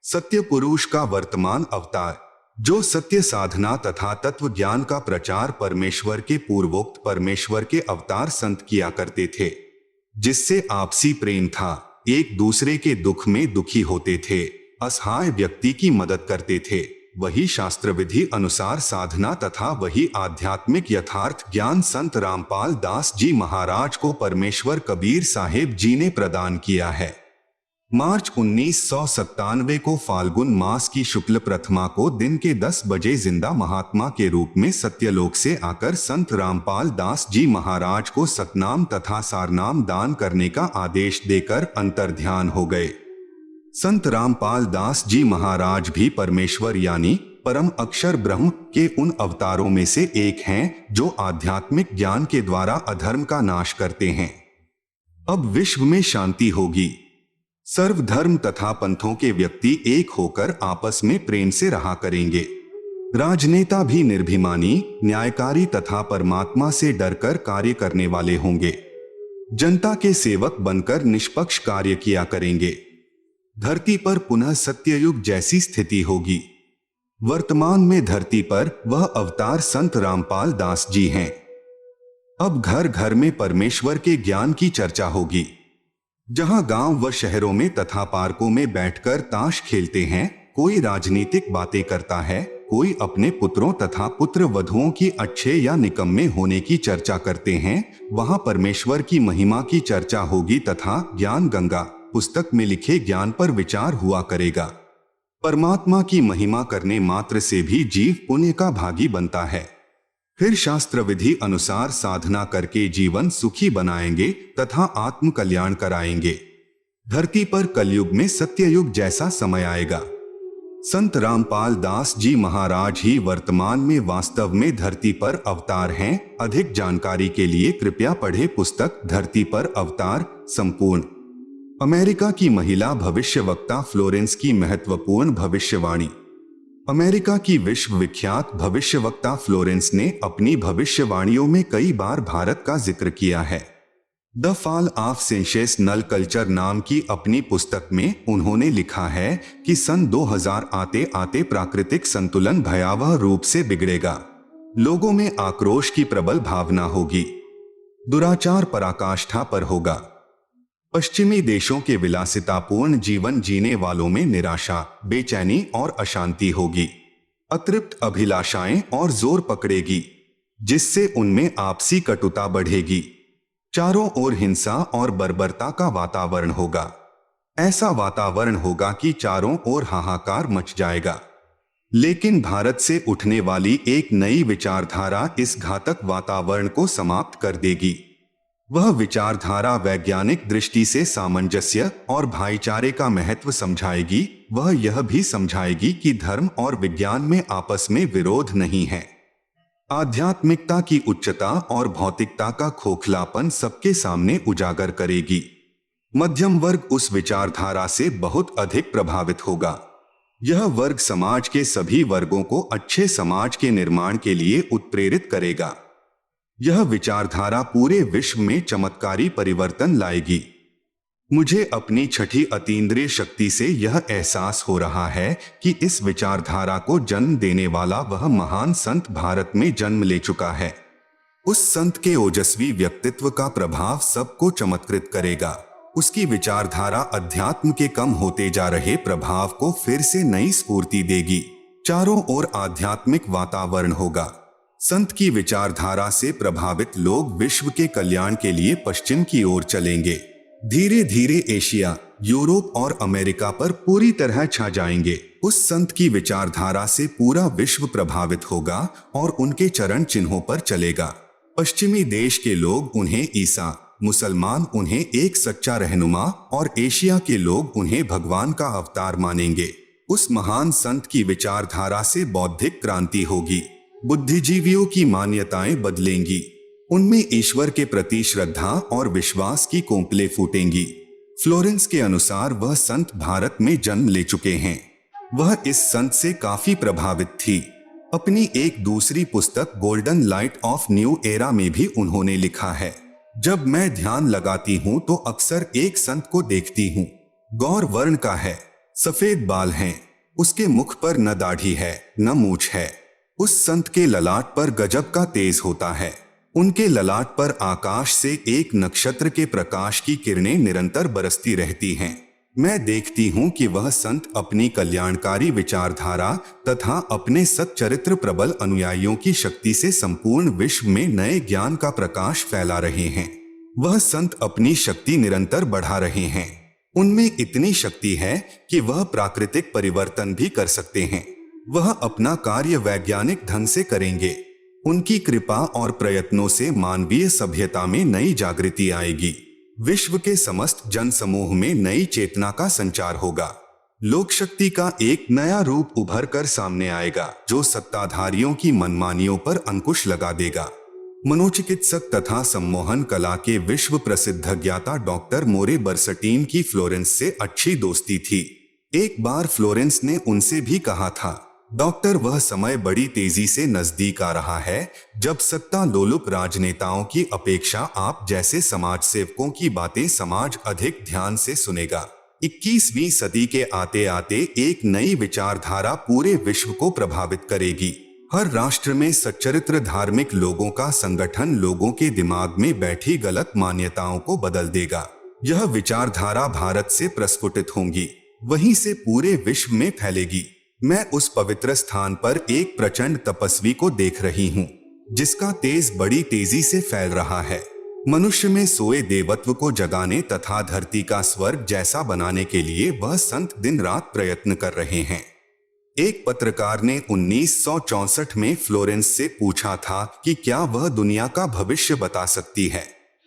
सत्य पुरुष का वर्तमान अवतार जो सत्य साधना तथा तत्व ज्ञान का प्रचार परमेश्वर के पूर्वोक्त परमेश्वर के अवतार संत किया करते थे, जिससे आपसी प्रेम था, एक दूसरे के दुख में दुखी होते थे, असहाय व्यक्ति की मदद करते थे, वही शास्त्र विधि अनुसार साधना तथा वही आध्यात्मिक यथार्थ ज्ञान संत रामपाल दास जी महाराज को परमेश्वर कबीर साहेब जी ने प्रदान किया है। मार्च 1997 को फाल्गुन मास की शुक्ल प्रथमा को दिन के 10 बजे जिंदा महात्मा के रूप में सत्यलोक से आकर संत रामपाल दास जी महाराज को सतनाम तथा सारनाम दान करने का आदेश देकर अंतर्ध्यान हो गए। संत रामपाल दास जी महाराज भी परमेश्वर यानी परम अक्षर ब्रह्म के उन अवतारों में से एक हैं जो आध्यात्मिक ज्ञान के द्वारा अधर्म का नाश करते हैं। अब विश्व में शांति होगी। सर्वधर्म तथा पंथों के व्यक्ति एक होकर आपस में प्रेम से रहा करेंगे। राजनेता भी निर्भिमानी, न्यायकारी तथा परमात्मा से डरकर कार्य करने वाले होंगे। जनता के सेवक बनकर निष्पक्ष कार्य किया करेंगे। धरती पर पुनः सत्ययुग जैसी स्थिति होगी। वर्तमान में धरती पर वह अवतार संत रामपाल दास जी हैं। अब घर घर में परमेश्वर के ज्ञान की चर्चा होगी। जहां गांव व शहरों में तथा पार्कों में बैठकर ताश खेलते हैं, कोई राजनीतिक बातें करता है, कोई अपने पुत्रों तथा पुत्र वधुओं की अच्छे या निकम्मे होने की चर्चा करते हैं, वहां परमेश्वर की महिमा की चर्चा होगी तथा ज्ञान गंगा पुस्तक में लिखे ज्ञान पर विचार हुआ करेगा। परमात्मा की महिमा करने मात्र से भी जीव पुण्य का भागी बनता है। फिर शास्त्र विधि अनुसार साधना करके जीवन सुखी बनाएंगे तथा आत्म कल्याण कराएंगे। धरती पर कलयुग में सत्ययुग जैसा समय आएगा। संत रामपाल दास जी महाराज ही वर्तमान में वास्तव में धरती पर अवतार हैं। अधिक जानकारी के लिए कृपया पढ़े पुस्तक धरती पर अवतार संपूर्ण। अमेरिका की महिला भविष्यवक्ता फ्लोरेंस की महत्वपूर्ण भविष्यवाणी। अमेरिका की विश्वविख्यात भविष्यवक्ता फ्लोरेंस ने अपनी भविष्यवाणियों में कई बार भारत का जिक्र किया है। The fall of sensational culture नाम की अपनी पुस्तक में उन्होंने लिखा है कि सन 2000 आते आते प्राकृतिक संतुलन भयावह रूप से बिगड़ेगा। लोगों में आक्रोश की प्रबल भावना होगी। दुराचार पराकाष्ठा पर होगा। पश्चिमी देशों के विलासितापूर्ण जीवन जीने वालों में निराशा, बेचैनी और अशांति होगी। अतृप्त अभिलाषाएं और जोर पकड़ेगी, जिससे उनमें आपसी कटुता बढ़ेगी। चारों ओर हिंसा और बर्बरता का वातावरण होगा। ऐसा वातावरण होगा कि चारों ओर हाहाकार मच जाएगा। लेकिन भारत से उठने वाली एक नई विचारधारा इस घातक वातावरण को समाप्त कर देगी। वह विचारधारा वैज्ञानिक दृष्टि से सामंजस्य और भाईचारे का महत्व समझाएगी। वह यह भी समझाएगी कि धर्म और विज्ञान में आपस में विरोध नहीं है। आध्यात्मिकता की उच्चता और भौतिकता का खोखलापन सबके सामने उजागर करेगी। मध्यम वर्ग उस विचारधारा से बहुत अधिक प्रभावित होगा। यह वर्ग समाज के सभी वर्गों को अच्छे समाज के निर्माण के लिए उत्प्रेरित करेगा। यह विचारधारा पूरे विश्व में चमत्कारी परिवर्तन लाएगी। मुझे अपनी छठी अतीन्द्रिय शक्ति से यह एहसास हो रहा है कि इस विचारधारा को जन्म देने वाला वह महान संत भारत में जन्म ले चुका है। उस संत के ओजस्वी व्यक्तित्व का प्रभाव सबको चमत्कृत करेगा। उसकी विचारधारा अध्यात्म के कम होते जा रहे प्रभाव को फिर से नई स्फूर्ति देगी। चारों ओर आध्यात्मिक वातावरण होगा। संत की विचारधारा से प्रभावित लोग विश्व के कल्याण के लिए पश्चिम की ओर चलेंगे। धीरे धीरे एशिया, यूरोप और अमेरिका पर पूरी तरह छा जाएंगे। उस संत की विचारधारा से पूरा विश्व प्रभावित होगा और उनके चरण चिन्हों पर चलेगा। पश्चिमी देश के लोग उन्हें ईसा, मुसलमान उन्हें एक सच्चा रहनुमा और एशिया के लोग उन्हें भगवान का अवतार मानेंगे। उस महान संत की विचारधारा से बौद्धिक क्रांति होगी। बुद्धिजीवियों की मान्यताएं बदलेंगी। उनमें ईश्वर के प्रति श्रद्धा और विश्वास की कोंपलें फूटेंगी। फ्लोरेंस के अनुसार वह संत भारत में जन्म ले चुके हैं। वह इस संत से काफी प्रभावित थी। अपनी एक दूसरी पुस्तक golden light of new era में भी उन्होंने लिखा है, जब मैं ध्यान लगाती हूँ तो अक्सर एक संत को देखती हूँ। गौर वर्ण का है, सफेद बाल हैं, उसके मुख पर न दाढ़ी है न मूछ है। उस संत के ललाट पर गजब का तेज होता है। उनके ललाट पर आकाश से एक नक्षत्र के प्रकाश की किरणें निरंतर बरसती रहती हैं। मैं देखती हूँ कि वह संत अपनी कल्याणकारी विचारधारा तथा अपने सच्चरित्र प्रबल अनुयायियों की शक्ति से संपूर्ण विश्व में नए ज्ञान का प्रकाश फैला रहे हैं। वह संत अपनी शक्ति निरंतर बढ़ा रहे हैं। उनमें इतनी शक्ति है कि वह प्राकृतिक परिवर्तन भी कर सकते हैं। वह अपना कार्य वैज्ञानिक ढंग से करेंगे। उनकी कृपा और प्रयत्नों से मानवीय सभ्यता में नई जागृति आएगी। विश्व के समस्त जन समूह में नई चेतना का संचार होगा। लोक शक्ति का एक नया रूप उभर कर सामने आएगा, जो सत्ताधारियों की मनमानियों पर अंकुश लगा देगा। मनोचिकित्सक तथा सम्मोहन कला के विश्व प्रसिद्ध ज्ञाता डॉक्टर मोरे बर्सटीन की फ्लोरेंस से अच्छी दोस्ती थी। एक बार फ्लोरेंस ने उनसे भी कहा था, डॉक्टर, वह समय बड़ी तेजी से नजदीक आ रहा है जब सत्ता लोलुप राजनेताओं की अपेक्षा आप जैसे समाज सेवकों की बातें समाज अधिक ध्यान से सुनेगा। 21वीं सदी के आते आते एक नई विचारधारा पूरे विश्व को प्रभावित करेगी। हर राष्ट्र में सच्चरित्र धार्मिक लोगों का संगठन लोगों के दिमाग में बैठी गलत मान्यताओं को बदल देगा। यह विचारधारा भारत से प्रस्फुटित होंगी, वहीं से पूरे विश्व में फैलेगी। मैं उस पवित्र स्थान पर एक प्रचंड तपस्वी को देख रही हूँ, जिसका तेज बड़ी तेजी से फैल रहा है। मनुष्य में सोए देवत्व को जगाने तथा धरती का स्वर्ग जैसा बनाने के लिए वह संत दिन रात प्रयत्न कर रहे हैं। एक पत्रकार ने 1964 में फ्लोरेंस से पूछा था कि क्या वह दुनिया का भविष्य बता सकती है।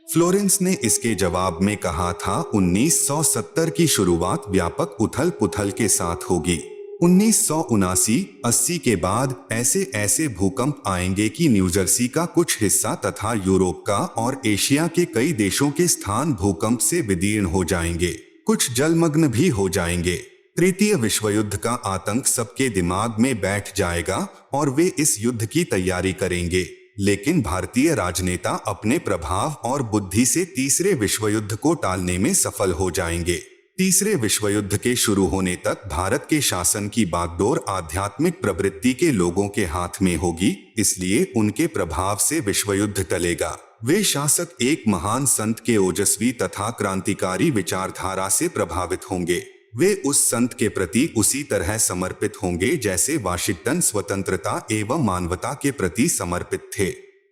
फ्लोरेंस ने इसके जवाब में कहा था, 1970 की शुरुआत व्यापक उथल पुथल के साथ होगी। 1979-80 के बाद ऐसे भूकंप आएंगे कि न्यूजर्सी का कुछ हिस्सा तथा यूरोप का और एशिया के कई देशों के स्थान भूकंप से विदीर्ण हो जाएंगे। कुछ जलमग्न भी हो जाएंगे। तृतीय विश्व युद्ध का आतंक सबके दिमाग में बैठ जाएगा और वे इस युद्ध की तैयारी करेंगे। लेकिन भारतीय राजनेता अपने प्रभाव और बुद्धि से तीसरे विश्व युद्ध को टालने में सफल हो जाएंगे। तीसरे विश्व युद्ध के शुरू होने तक भारत के शासन की बागडोर आध्यात्मिक प्रवृत्ति के लोगों के हाथ में होगी, इसलिए उनके प्रभाव से विश्व युद्ध टलेगा। वे शासक एक महान संत के ओजस्वी तथा क्रांतिकारी विचारधारा से प्रभावित होंगे। वे उस संत के प्रति उसी तरह समर्पित होंगे जैसे वाशिंगटन स्वतंत्रता एवं मानवता के प्रति समर्पित थे।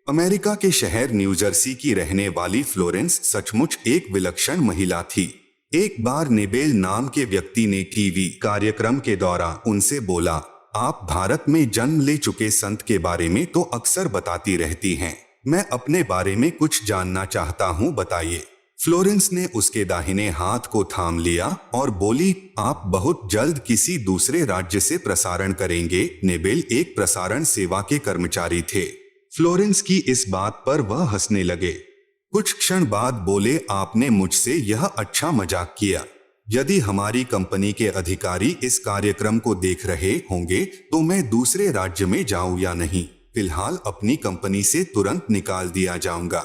अमेरिका के शहर न्यूजर्सी की रहने वाली फ्लोरेंस सचमुच एक विलक्षण महिला थी। एक बार नेबेल नाम के व्यक्ति ने टीवी कार्यक्रम के दौरान उनसे बोला, आप भारत में जन्म ले चुके संत के बारे में तो अक्सर बताती रहती हैं, मैं अपने बारे में कुछ जानना चाहता हूँ, बताइए। फ्लोरेंस ने उसके दाहिने हाथ को थाम लिया और बोली, आप बहुत जल्द किसी दूसरे राज्य से प्रसारण करेंगे। नेबेल एक प्रसारण सेवा के कर्मचारी थे। फ्लोरेंस की इस बात पर वह हंसने लगे। कुछ क्षण बाद बोले, आपने मुझसे यह अच्छा मजाक किया। यदि हमारी कंपनी के अधिकारी इस कार्यक्रम को देख रहे होंगे तो मैं दूसरे राज्य में जाऊं या नहीं, फिलहाल अपनी कंपनी से तुरंत निकाल दिया जाऊंगा।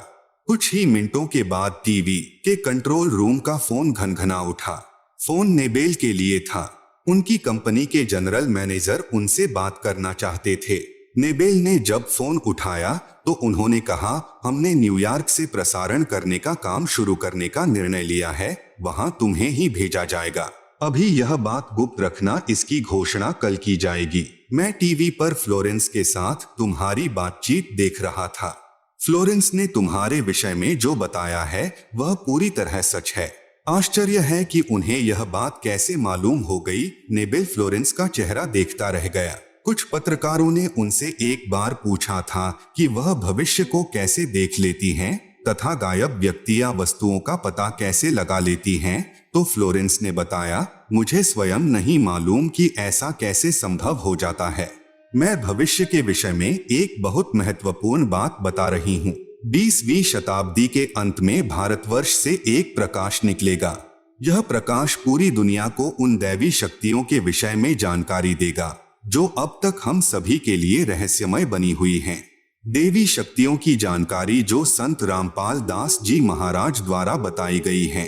कुछ ही मिनटों के बाद टीवी के कंट्रोल रूम का फोन घनघना उठा। फोन नेबेल के लिए था। उनकी कंपनी के जनरल मैनेजर उनसे बात करना चाहते थे। नेबेल ने जब फोन उठाया तो उन्होंने कहा, हमने न्यूयॉर्क से प्रसारण करने का काम शुरू करने का निर्णय लिया है, वहां तुम्हें ही भेजा जाएगा। अभी यह बात गुप्त रखना, इसकी घोषणा कल की जाएगी। मैं टीवी पर फ्लोरेंस के साथ तुम्हारी बातचीत देख रहा था। फ्लोरेंस ने तुम्हारे विषय में जो बताया है वह पूरी तरह सच है। आश्चर्य है कि उन्हें यह बात कैसे मालूम हो गई। नेबेल फ्लोरेंस का चेहरा देखता रह गया। कुछ पत्रकारों ने उनसे एक बार पूछा था कि वह भविष्य को कैसे देख लेती हैं तथा गायब व्यक्ति या वस्तुओं का पता कैसे लगा लेती हैं, तो फ्लोरेंस ने बताया, मुझे स्वयं नहीं मालूम कि ऐसा कैसे संभव हो जाता है। मैं भविष्य के विषय में एक बहुत महत्वपूर्ण बात बता रही हूँ। 20वीं शताब्दी के अंत में भारतवर्ष से एक प्रकाश निकलेगा। यह प्रकाश पूरी दुनिया को उन दैवी शक्तियों के विषय में जानकारी देगा जो अब तक हम सभी के लिए रहस्यमय बनी हुई हैं। देवी शक्तियों की जानकारी जो संत रामपाल दास जी महाराज द्वारा बताई गई है।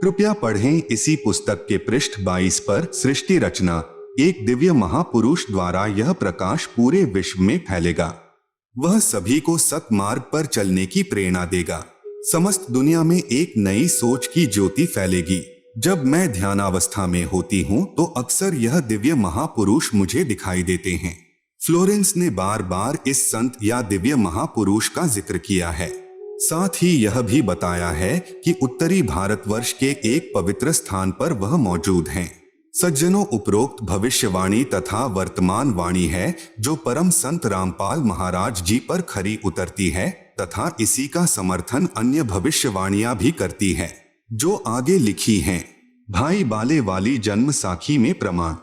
कृपया पढ़ें इसी पुस्तक के पृष्ठ 22 पर। सृष्टि रचना, एक दिव्य महापुरुष द्वारा यह प्रकाश पूरे विश्व में फैलेगा। वह सभी को सतमार्ग पर चलने की प्रेरणा देगा। समस्त दुनिया में एक नई सोच की ज्योति फैलेगी। जब मैं ध्यानावस्था में होती हूँ तो अक्सर यह दिव्य महापुरुष मुझे दिखाई देते हैं। फ्लोरेंस ने बार बार इस संत या दिव्य महापुरुष का जिक्र किया है। साथ ही यह भी बताया है कि उत्तरी भारतवर्ष के एक पवित्र स्थान पर वह मौजूद हैं। सज्जनों, उपरोक्त भविष्यवाणी तथा वर्तमान वाणी है जो परम संत रामपाल महाराज जी पर खरी उतरती है तथा इसी का समर्थन अन्य भविष्यवाणियां भी करती है जो आगे लिखी हैं। भाई बाले वाली जन्म साखी में प्रमाण।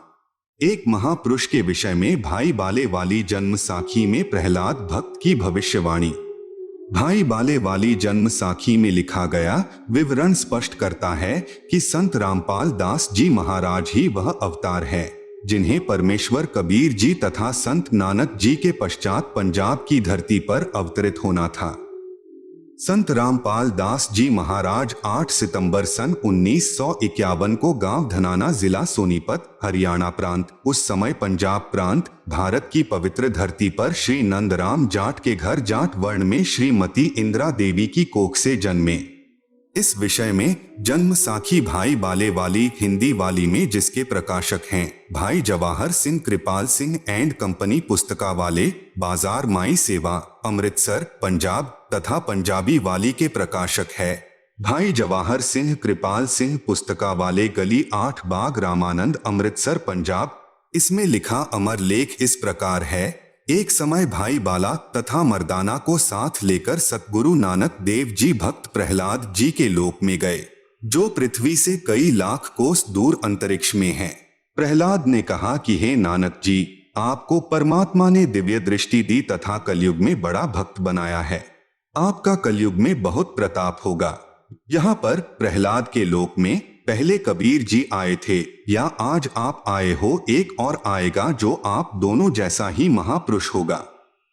एक महापुरुष के विषय में भाई बाले वाली जन्म साखी में प्रहलाद भक्त की भविष्यवाणी। भाई बाले वाली जन्म साखी में लिखा गया विवरण स्पष्ट करता है कि संत रामपाल दास जी महाराज ही वह अवतार है जिन्हें परमेश्वर कबीर जी तथा संत नानक जी के पश्चात पंजाब की धरती पर अवतरित होना था। संत रामपाल दास जी महाराज 8 सितंबर सन 1951 को गांव धनाना, जिला सोनीपत, हरियाणा प्रांत, उस समय पंजाब प्रांत, भारत की पवित्र धरती पर श्री नंदराम जाट के घर जाट वर्ण में श्रीमती इंदिरा देवी की कोख से जन्मे। इस विषय में जन्म साखी भाई बाले वाली हिंदी वाली में जिसके प्रकाशक हैं भाई जवाहर सिंह कृपाल सिंह एंड कंपनी, पुस्तकावाले, बाजार माई सेवा, अमृतसर, पंजाब, तथा पंजाबी वाली के प्रकाशक है भाई जवाहर सिंह कृपाल सिंह, पुस्तकावाले, गली 8 बाग रामानंद, अमृतसर, पंजाब। इसमें लिखा अमर लेख इस प्रकार है। एक समय भाई बाला तथा मर्दाना को साथ लेकर सतगुरु नानक देव जी भक्त प्रहलाद जी के लोक में गए जो पृथ्वी से कई लाख कोस दूर अंतरिक्ष में है। प्रहलाद ने कहा कि हे नानक जी, आपको परमात्मा ने दिव्य दृष्टि दी तथा कलयुग में बड़ा भक्त बनाया है। आपका कलयुग में बहुत प्रताप होगा। यहाँ पर प्रहलाद के लोक में पहले कबीर जी आए थे या आज आप आए हो, एक और आएगा जो आप दोनों जैसा ही महापुरुष होगा।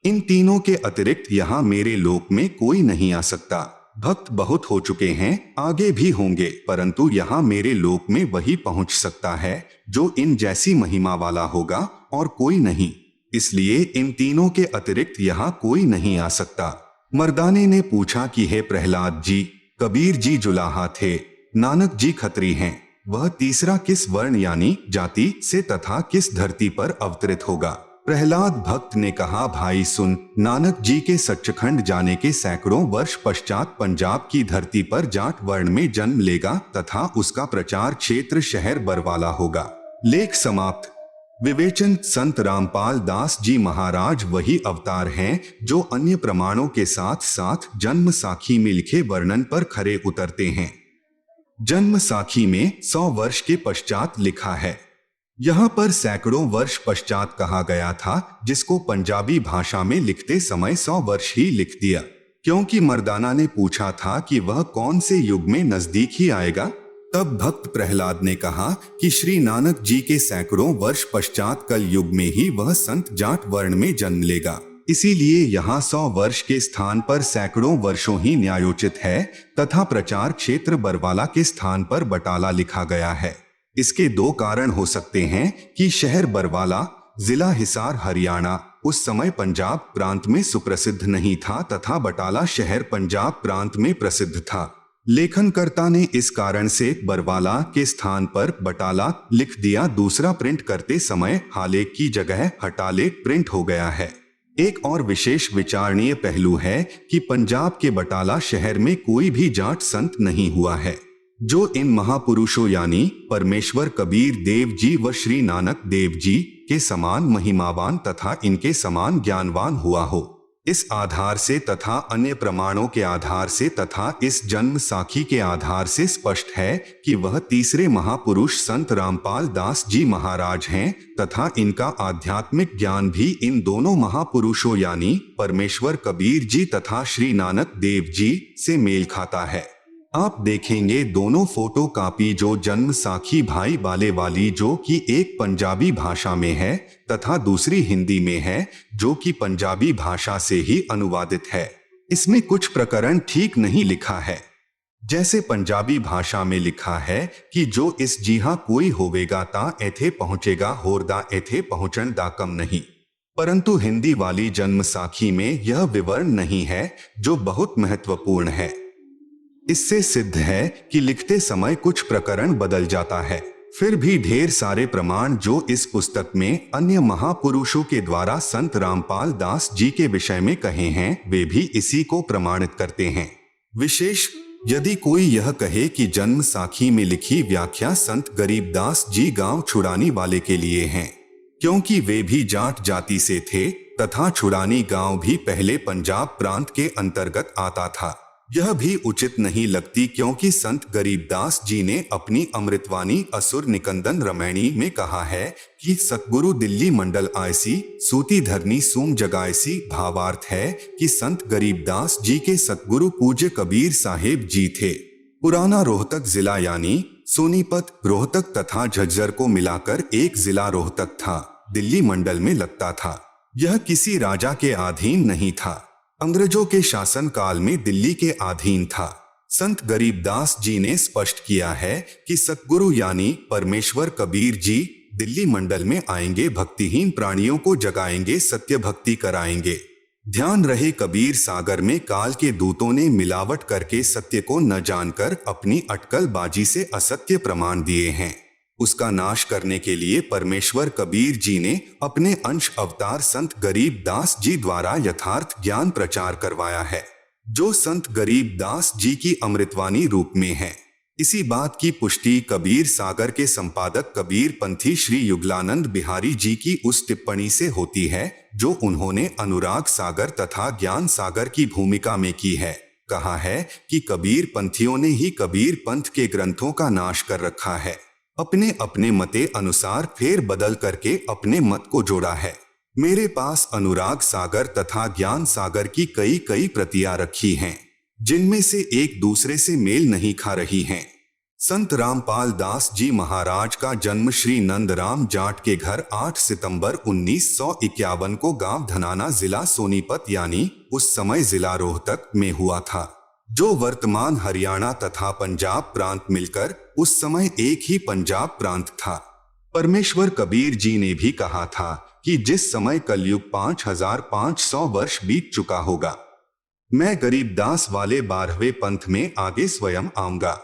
इन तीनों के अतिरिक्त यहाँ मेरे लोक में कोई नहीं आ सकता। भक्त बहुत हो चुके हैं, आगे भी होंगे, परंतु यहाँ मेरे लोक में वही पहुँच सकता है जो इन जैसी महिमा वाला होगा और कोई नहीं। इसलिए इन तीनों के अतिरिक्त यहाँ कोई नहीं आ सकता। मर्दाने ने पूछा कि हे प्रहलाद जी, कबीर जी जुलाहा थे, नानक जी खत्री हैं, वह तीसरा किस वर्ण यानी जाति से तथा किस धरती पर अवतरित होगा? प्रहलाद भक्त ने कहा, भाई सुन, नानक जी के सच्चखंड जाने के सैकड़ों वर्ष पश्चात पंजाब की धरती पर जाट वर्ण में जन्म लेगा तथा उसका प्रचार क्षेत्र शहर बरवाला होगा। लेख समाप्त। विवेचन, संत रामपाल दास जी महाराज वही अवतार हैं जो अन्य प्रमाणों के साथ साथ जन्म साखी में लिखे वर्णन पर खरे उतरते हैं। जन्म साखी में 100 वर्ष के पश्चात लिखा है। यहाँ पर सैकड़ों वर्ष पश्चात कहा गया था, जिसको पंजाबी भाषा में लिखते समय 100 वर्ष ही लिख दिया, क्योंकि मर्दाना ने पूछा था कि वह कौन से युग में नजदीक ही आएगा। तब भक्त प्रहलाद ने कहा कि श्री नानक जी के सैकड़ों वर्ष पश्चात कल युग में ही वह संत जाट वर्ण में जन्म लेगा। इसीलिए यहाँ 100 वर्ष के स्थान पर सैकड़ों वर्षों ही न्यायोचित है तथा प्रचार क्षेत्र बरवाला के स्थान पर बटाला लिखा गया है। इसके दो कारण हो सकते हैं कि शहर बरवाला, जिला हिसार, हरियाणा, उस समय पंजाब प्रांत में सुप्रसिद्ध नहीं था तथा बटाला शहर पंजाब प्रांत में प्रसिद्ध था। लेखनकर्ता ने इस कारण से बरवाला के स्थान पर बटाला लिख दिया। दूसरा, प्रिंट करते समय हालेक की जगह हटाले प्रिंट हो गया है। एक और विशेष विचारणीय पहलू है कि पंजाब के बटाला शहर में कोई भी जाट संत नहीं हुआ है। जो इन महापुरुषों यानी परमेश्वर कबीर देव जी व श्री नानक देव जी के समान महिमावान तथा इनके समान ज्ञानवान हुआ हो। इस आधार से तथा अन्य प्रमाणों के आधार से तथा इस जन्म साखी के आधार से स्पष्ट है कि वह तीसरे महापुरुष संत रामपाल दास जी महाराज हैं तथा इनका आध्यात्मिक ज्ञान भी इन दोनों महापुरुषों यानी परमेश्वर कबीर जी तथा श्री नानक देव जी से मेल खाता है। आप देखेंगे दोनों फोटो कापी जो जन्म साखी भाई बाले वाली जो कि एक पंजाबी भाषा में है तथा दूसरी हिंदी में है जो कि पंजाबी भाषा से ही अनुवादित है। इसमें कुछ प्रकरण ठीक नहीं लिखा है। जैसे पंजाबी भाषा में लिखा है कि जो इस जिहा कोई होवेगा ता एथे पहुंचेगा होरदा एथे पहुंचन दा कम नहीं, परंतु हिंदी वाली जन्म साखी में यह विवरण नहीं है जो बहुत महत्वपूर्ण है। इससे सिद्ध है कि लिखते समय कुछ प्रकरण बदल जाता है। फिर भी ढेर सारे प्रमाण जो इस पुस्तक में अन्य महापुरुषों के द्वारा संत रामपाल दास जी के विषय में कहे हैं वे भी इसी को प्रमाणित करते हैं। विशेष यदि कोई यह कहे कि जन्म साखी में लिखी व्याख्या संत गरीबदास जी गांव छुड़ानी वाले के लिए हैं, क्योंकि वे भी जाट जाति से थे तथा छुड़ानी गांव भी पहले पंजाब प्रांत के अंतर्गत आता था, यह भी उचित नहीं लगती, क्योंकि संत गरीबदास जी ने अपनी अमृतवाणी असुर निकंदन रमैणी में कहा है कि सतगुरु दिल्ली मंडल आयसी सूती धरनी सूम जगायसी। भावार्थ है कि संत गरीबदास जी के सतगुरु पूज्य कबीर साहेब जी थे। पुराना रोहतक जिला यानी सोनीपत, रोहतक तथा झज्जर को मिलाकर एक जिला रोहतक था, दिल्ली मंडल में लगता था। यह किसी राजा के अधीन नहीं था, अंग्रेजों के शासन काल में दिल्ली के अधीन था। संत गरीबदास जी ने स्पष्ट किया है कि सतगुरु यानी परमेश्वर कबीर जी दिल्ली मंडल में आएंगे, भक्तिहीन प्राणियों को जगाएंगे, सत्य भक्ति कराएंगे। ध्यान रहे कबीर सागर में काल के दूतों ने मिलावट करके सत्य को न जानकर अपनी अटकलबाजी से असत्य प्रमाण दिए हैं। उसका नाश करने के लिए परमेश्वर कबीर जी ने अपने अंश अवतार संत गरीबदास जी द्वारा यथार्थ ज्ञान प्रचार करवाया है, जो संत गरीबदास जी की अमृतवाणी रूप में है। इसी बात की पुष्टि कबीर सागर के संपादक कबीर पंथी श्री युगलानंद बिहारी जी की उस टिप्पणी से होती है जो उन्होंने अनुराग सागर तथा ज्ञान सागर की भूमिका में की है। कहा है कि कबीर पंथियों ने ही कबीर पंथ के ग्रंथों का नाश कर रखा है, अपने अपने मते अनुसार फेर बदल करके अपने मत को जोड़ा है। मेरे पास अनुराग सागर तथा ज्ञान सागर की कई प्रतियां रखी हैं, जिनमें से एक दूसरे से मेल नहीं खा रही हैं। संत रामपाल दास जी महाराज का जन्म श्री नंदराम जाट के घर 8 सितंबर 1951 को गांव धनाना जिला सोनीपत यानी उस समय जिला रोहतक में हुआ था, जो वर्तमान हरियाणा तथा पंजाब प्रांत मिलकर उस समय एक ही पंजाब प्रांत था। परमेश्वर कबीर जी ने भी कहा था कि जिस समय कलयुग 5500 वर्ष बीत चुका होगा, मैं गरीबदास वाले 12वें पंथ में आगे स्वयं आऊंगा।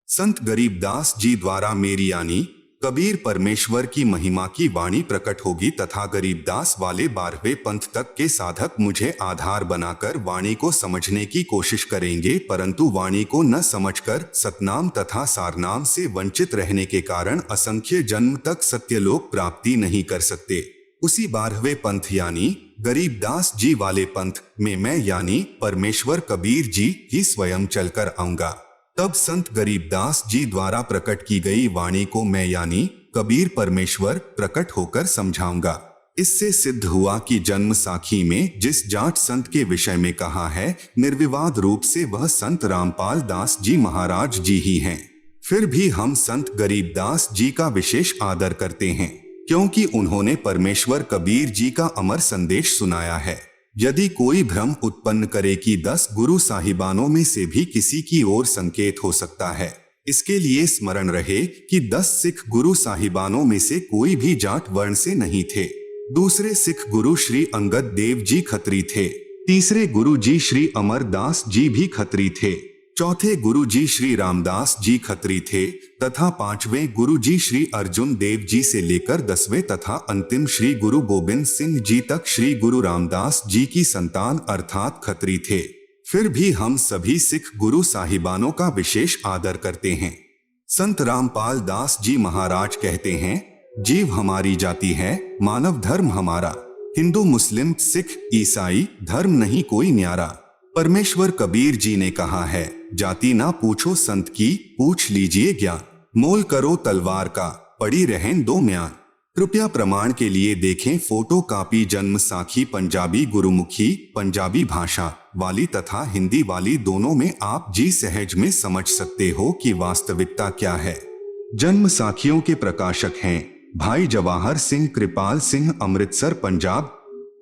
संत गरीबदास जी द्वारा मेरी यानी कबीर परमेश्वर की महिमा की वाणी प्रकट होगी तथा गरीबदास वाले 12वें पंथ तक के साधक मुझे आधार बनाकर वाणी को समझने की कोशिश करेंगे, परंतु वाणी को न समझकर सतनाम तथा सारनाम से वंचित रहने के कारण असंख्य जन्म तक सत्यलोक प्राप्ति नहीं कर सकते। उसी 12वें पंथ यानी गरीबदास जी वाले पंथ में मैं यानी परमेश्वर कबीर जी ही स्वयं चलकर आऊंगा। तब संत गरीबदास जी द्वारा प्रकट की गई वाणी को मैं यानी कबीर परमेश्वर प्रकट होकर समझाऊंगा। इससे सिद्ध हुआ कि जन्म साखी में जिस जाट संत के विषय में कहा है, निर्विवाद रूप से वह संत रामपाल दास जी महाराज जी ही हैं। फिर भी हम संत गरीबदास जी का विशेष आदर करते हैं, क्योंकि उन्होंने परमेश्वर कबीर जी का अमर संदेश सुनाया है। यदि कोई भ्रम उत्पन्न करे कि 10 गुरु साहिबानों में से भी किसी की ओर संकेत हो सकता है, इसके लिए स्मरण रहे कि 10 सिख गुरु साहिबानों में से कोई भी जाट वर्ण से नहीं थे। दूसरे सिख गुरु श्री अंगद देव जी खत्री थे, तीसरे गुरु जी श्री अमरदास जी भी खत्री थे, चौथे गुरु जी श्री रामदास जी खत्री थे तथा 5वें गुरु जी श्री अर्जुन देव जी से लेकर 10वें तथा अंतिम श्री गुरु गोबिंद सिंह जी तक श्री गुरु रामदास जी की संतान अर्थात खत्री थे। फिर भी हम सभी सिख गुरु साहिबानों का विशेष आदर करते हैं। संत रामपाल दास जी महाराज कहते हैं, जीव हमारी जाति है, मानव धर्म हमारा। हिंदू मुस्लिम सिख ईसाई धर्म नहीं कोई न्यारा। परमेश्वर कबीर जी ने कहा है, जाति ना पूछो संत की, पूछ लीजिए ज्ञान। मोल करो तलवार का, पड़ी रहें दो म्यान। कृपया प्रमाण के लिए देखें फोटो कॉपी जन्म साखी पंजाबी गुरुमुखी पंजाबी भाषा वाली तथा हिंदी वाली दोनों में आप जी सहज में समझ सकते हो कि वास्तविकता क्या है। जन्म साखियों के प्रकाशक हैं भाई जवाहर सिंह कृपाल सिंह, अमृतसर पंजाब।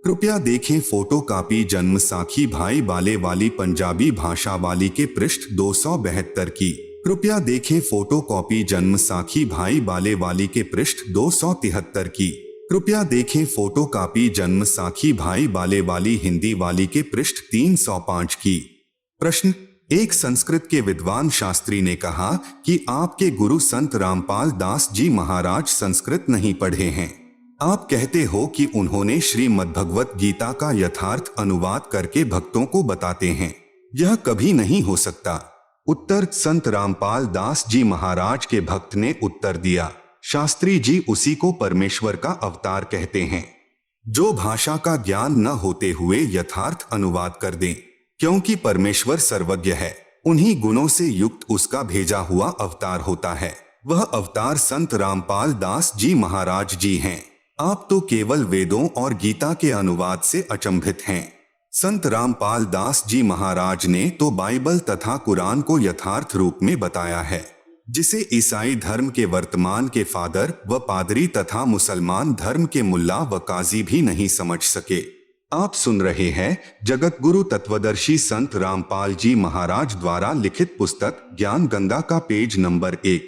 कृपया देखें फोटो कॉपी जन्म साखी भाई बाले वाली पंजाबी भाषा वाली के पृष्ठ 272 की। कृपया देखें फोटो कॉपी जन्म साखी भाई बाले वाली के पृष्ठ 273 की। कृपया देखें फोटो कॉपी जन्म साखी भाई बाले वाली हिंदी वाली के पृष्ठ 305 की। प्रश्न एक, संस्कृत के विद्वान शास्त्री ने कहा कि आपके गुरु संत रामपाल दास जी महाराज संस्कृत नहीं पढ़े हैं। आप कहते हो कि उन्होंने श्रीमद्भगवत गीता का यथार्थ अनुवाद करके भक्तों को बताते हैं। यह कभी नहीं हो सकता। उत्तर, संत रामपाल दास जी महाराज के भक्त ने उत्तर दिया, शास्त्री जी उसी को परमेश्वर का अवतार कहते हैं, जो भाषा का ज्ञान न होते हुए यथार्थ अनुवाद कर दें। क्योंकि परमेश्वर सर्वज्ञ है, उन्हीं गुणों से युक्त उसका भेजा हुआ अवतार होता है। वह अवतार संत रामपाल दास जी महाराज जी हैं। आप तो केवल वेदों और गीता के अनुवाद से अचंभित हैं। संत रामपाल दास जी महाराज ने तो बाइबल तथा कुरान को यथार्थ रूप में बताया है, जिसे ईसाई धर्म के वर्तमान के फादर व पादरी तथा मुसलमान धर्म के मुल्ला व काजी भी नहीं समझ सके। आप सुन रहे हैं जगत गुरु तत्वदर्शी संत रामपाल जी महाराज द्वारा लिखित पुस्तक ज्ञान गंगा का पेज नंबर 1।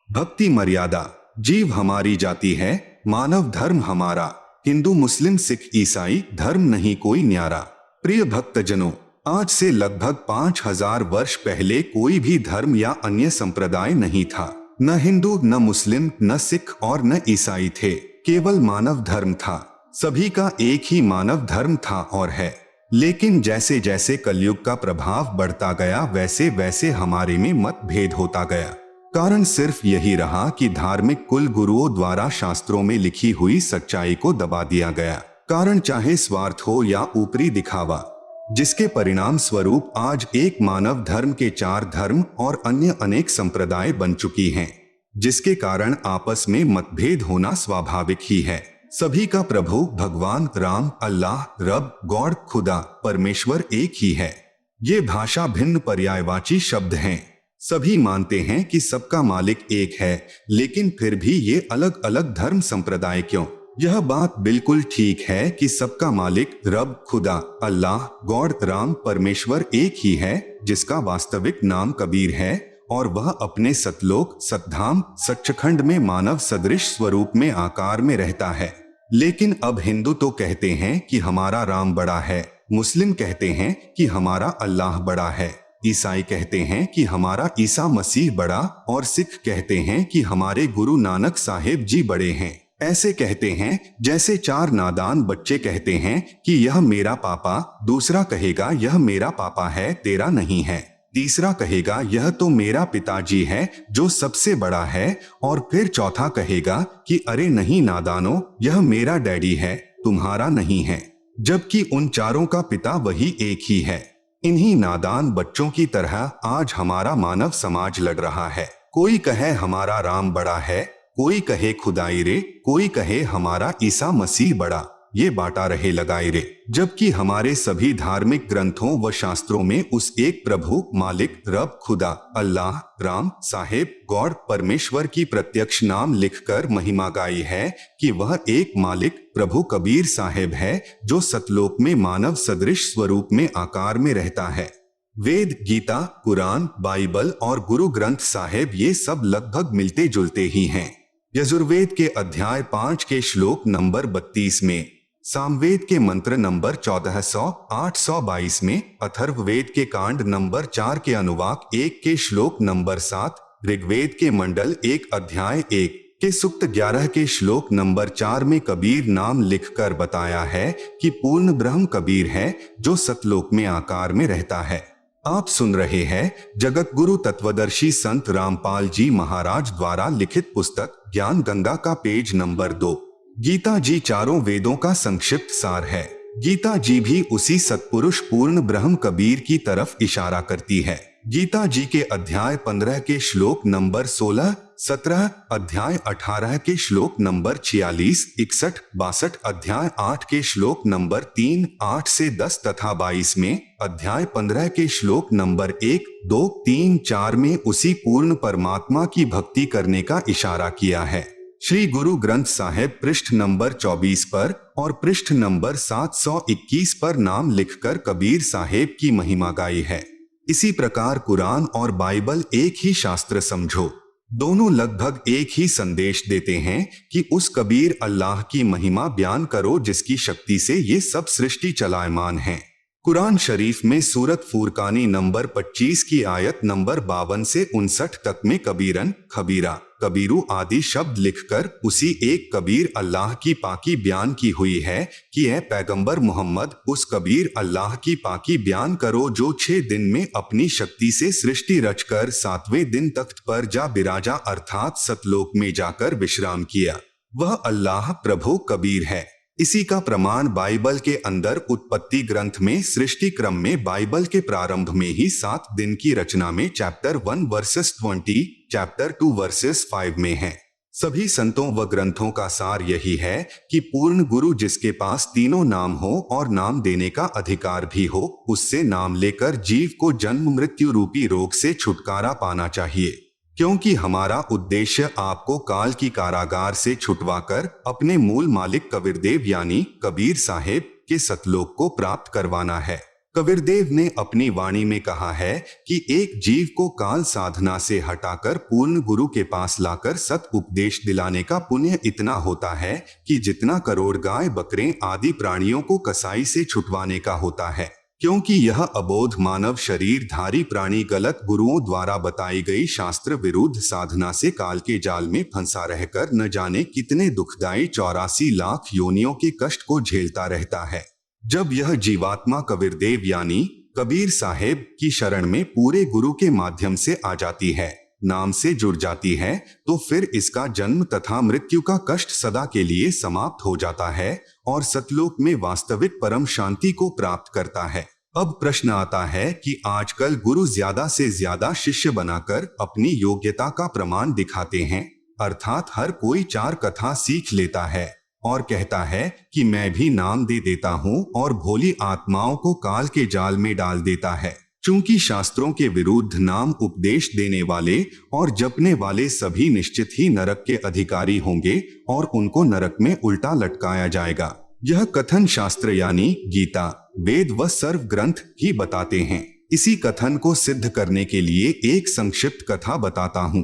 भक्ति मर्यादा। जीव हमारी जाति है, मानव धर्म हमारा। हिंदू मुस्लिम सिख ईसाई धर्म नहीं कोई न्यारा। प्रिय भक्तजनों, आज से लगभग 5000 वर्ष पहले कोई भी धर्म या अन्य संप्रदाय नहीं था। न हिंदू, न मुस्लिम, न सिख और न ईसाई थे। केवल मानव धर्म था। सभी का एक ही मानव धर्म था और है। लेकिन जैसे जैसे कलयुग का प्रभाव बढ़ता गया, वैसे वैसे हमारे में मतभेद होता गया। कारण सिर्फ यही रहा कि धार्मिक कुल गुरुओं द्वारा शास्त्रों में लिखी हुई सच्चाई को दबा दिया गया। कारण चाहे स्वार्थ हो या ऊपरी दिखावा, जिसके परिणाम स्वरूप आज एक मानव धर्म के 4 धर्म और अन्य अनेक संप्रदाय बन चुकी हैं, जिसके कारण आपस में मतभेद होना स्वाभाविक ही है। सभी का प्रभु भगवान राम, अल्लाह, रब, गॉड, खुदा, परमेश्वर एक ही है। ये भाषा भिन्न पर्यायवाची शब्द हैं। सभी मानते हैं कि सबका मालिक एक है, लेकिन फिर भी ये अलग अलग धर्म संप्रदाय क्यों? यह बात बिल्कुल ठीक है कि सबका मालिक रब, खुदा, अल्लाह, गॉड, राम, परमेश्वर एक ही है, जिसका वास्तविक नाम कबीर है और वह अपने सतलोक, सतधाम, सच्चखंड में मानव सदृश स्वरूप में आकार में रहता है। लेकिन अब हिंदू तो कहते हैं कि हमारा राम बड़ा है, मुस्लिम कहते हैं कि हमारा अल्लाह बड़ा है, ईसाई कहते हैं कि हमारा ईसा मसीह बड़ा और सिख कहते हैं कि हमारे गुरु नानक साहेब जी बड़े हैं। ऐसे कहते हैं जैसे 4 नादान बच्चे कहते हैं कि यह मेरा पापा, दूसरा कहेगा यह मेरा पापा है, तेरा नहीं है, तीसरा कहेगा यह तो मेरा पिताजी है जो सबसे बड़ा है, और फिर चौथा कहेगा कि अरे नहीं नादानो, यह मेरा डैडी है, तुम्हारा नहीं है, जबकि उन चारों का पिता वही एक ही है। इन्हीं नादान बच्चों की तरह आज हमारा मानव समाज लड़ रहा है। कोई कहे हमारा राम बड़ा है, कोई कहे खुदाई रे, कोई कहे हमारा ईसा मसीह बड़ा। ये बांटा रहे लगाए रे, जबकि हमारे सभी धार्मिक ग्रंथों व शास्त्रों में उस एक प्रभु, मालिक, रब, खुदा, अल्लाह, राम, साहेब, गॉड, परमेश्वर की प्रत्यक्ष नाम लिखकर महिमा गाई है कि वह एक मालिक प्रभु कबीर साहेब है, जो सतलोक में मानव सदृश स्वरूप में आकार में रहता है। वेद, गीता, कुरान, बाइबल और गुरु ग्रंथ साहेब ये सब लगभग मिलते जुलते ही हैं। यजुर्वेद के अध्याय 5 के श्लोक नंबर 32 में, सामवेद के मंत्र नंबर 1400-822 में, अथर्ववेद के कांड नंबर 4 के अनुवाक 1 के श्लोक नंबर 7, ऋग्वेद के मंडल 1 अध्याय 1 के सूक्त 11 के श्लोक नंबर 4 में कबीर नाम लिखकर बताया है कि पूर्ण ब्रह्म कबीर है जो सतलोक में आकार में रहता है। आप सुन रहे हैं जगत गुरु तत्वदर्शी संत रामपाल जी महाराज द्वारा लिखित पुस्तक ज्ञान गंगा का पेज नंबर 2। गीता जी चारों वेदों का संक्षिप्त सार है। गीता जी भी उसी सतपुरुष पूर्ण ब्रह्म कबीर की तरफ इशारा करती है। गीता जी के अध्याय 15 के श्लोक नंबर 16, 17, अध्याय 18 के श्लोक नंबर 46, 61, 62, अध्याय 8 के श्लोक नंबर 3, 8 से 10 तथा 22 में, अध्याय 15 के श्लोक नंबर 1, 2, 3, 4 में उसी पूर्ण परमात्मा की भक्ति करने का इशारा किया है। श्री गुरु ग्रंथ साहिब पृष्ठ नंबर 24 पर और पृष्ठ नंबर 721 पर नाम लिखकर कबीर साहेब की महिमा गाई है। इसी प्रकार कुरान और बाइबल एक ही शास्त्र समझो। दोनों लगभग एक ही संदेश देते हैं कि उस कबीर अल्लाह की महिमा बयान करो जिसकी शक्ति से ये सब सृष्टि चलायमान है। कुरान शरीफ में सूरत फुरकानी नंबर 25 की आयत नंबर 52 से 59 तक में कबीरन, खबीरा, कबीरू आदि शब्द लिखकर उसी एक कबीर अल्लाह की पाकी बयान की हुई है कि ऐ पैगंबर मोहम्मद उस कबीर अल्लाह की पाकी बयान करो जो 6 दिन में अपनी शक्ति से सृष्टि रचकर 7वें दिन तख्त पर जा बिराजा अर्थात सतलोक में जाकर विश्राम किया। वह अल्लाह प्रभु कबीर है। इसी का प्रमाण बाइबल के अंदर उत्पत्ति ग्रंथ में सृष्टि क्रम में बाइबल के प्रारंभ में ही 7 दिन की रचना में चैप्टर 1 वर्सेस 20, चैप्टर 2 वर्सेस 5 में है। सभी संतों व ग्रंथों का सार यही है कि पूर्ण गुरु जिसके पास तीनों नाम हो और नाम देने का अधिकार भी हो, उससे नाम लेकर जीव को जन्म मृत्यु रूपी रोग से छुटकारा पाना चाहिए। क्योंकि हमारा उद्देश्य आपको काल की कारागार से छुटवाकर अपने मूल मालिक कबीरदेव यानी कबीर साहेब के सतलोक को प्राप्त करवाना है। कबीरदेव ने अपनी वाणी में कहा है कि एक जीव को काल साधना से हटाकर पूर्ण गुरु के पास लाकर सत उपदेश दिलाने का पुण्य इतना होता है कि जितना करोड़ गाय बकरे आदि प्राणियों को कसाई से छुटवाने का होता है। क्योंकि यह अबोध मानव शरीरधारी प्राणी गलत गुरुओं द्वारा बताई गई शास्त्र विरुद्ध साधना से काल के जाल में फंसा रहकर न जाने कितने दुखदायी 84 लाख योनियों के कष्ट को झेलता रहता है। जब यह जीवात्मा कबीरदेव यानी कबीर साहेब की शरण में पूरे गुरु के माध्यम से आ जाती है, नाम से जुड़ जाती है, तो फिर इसका जन्म तथा मृत्यु का कष्ट सदा के लिए समाप्त हो जाता है और सतलोक में वास्तविक परम शांति को प्राप्त करता है। अब प्रश्न आता है कि आजकल गुरु ज्यादा से ज्यादा शिष्य बनाकर अपनी योग्यता का प्रमाण दिखाते हैं, अर्थात हर कोई 4 कथा सीख लेता है और कहता है कि मैं भी नाम दे देता हूँ और भोली आत्माओं को काल के जाल में डाल देता है। चूंकि शास्त्रों के विरुद्ध नाम उपदेश देने वाले और जपने वाले सभी निश्चित ही नरक के अधिकारी होंगे और उनको नरक में उल्टा लटकाया जाएगा। यह कथन शास्त्र यानी गीता, वेद व सर्व ग्रंथ ही बताते हैं। इसी कथन को सिद्ध करने के लिए एक संक्षिप्त कथा बताता हूँ।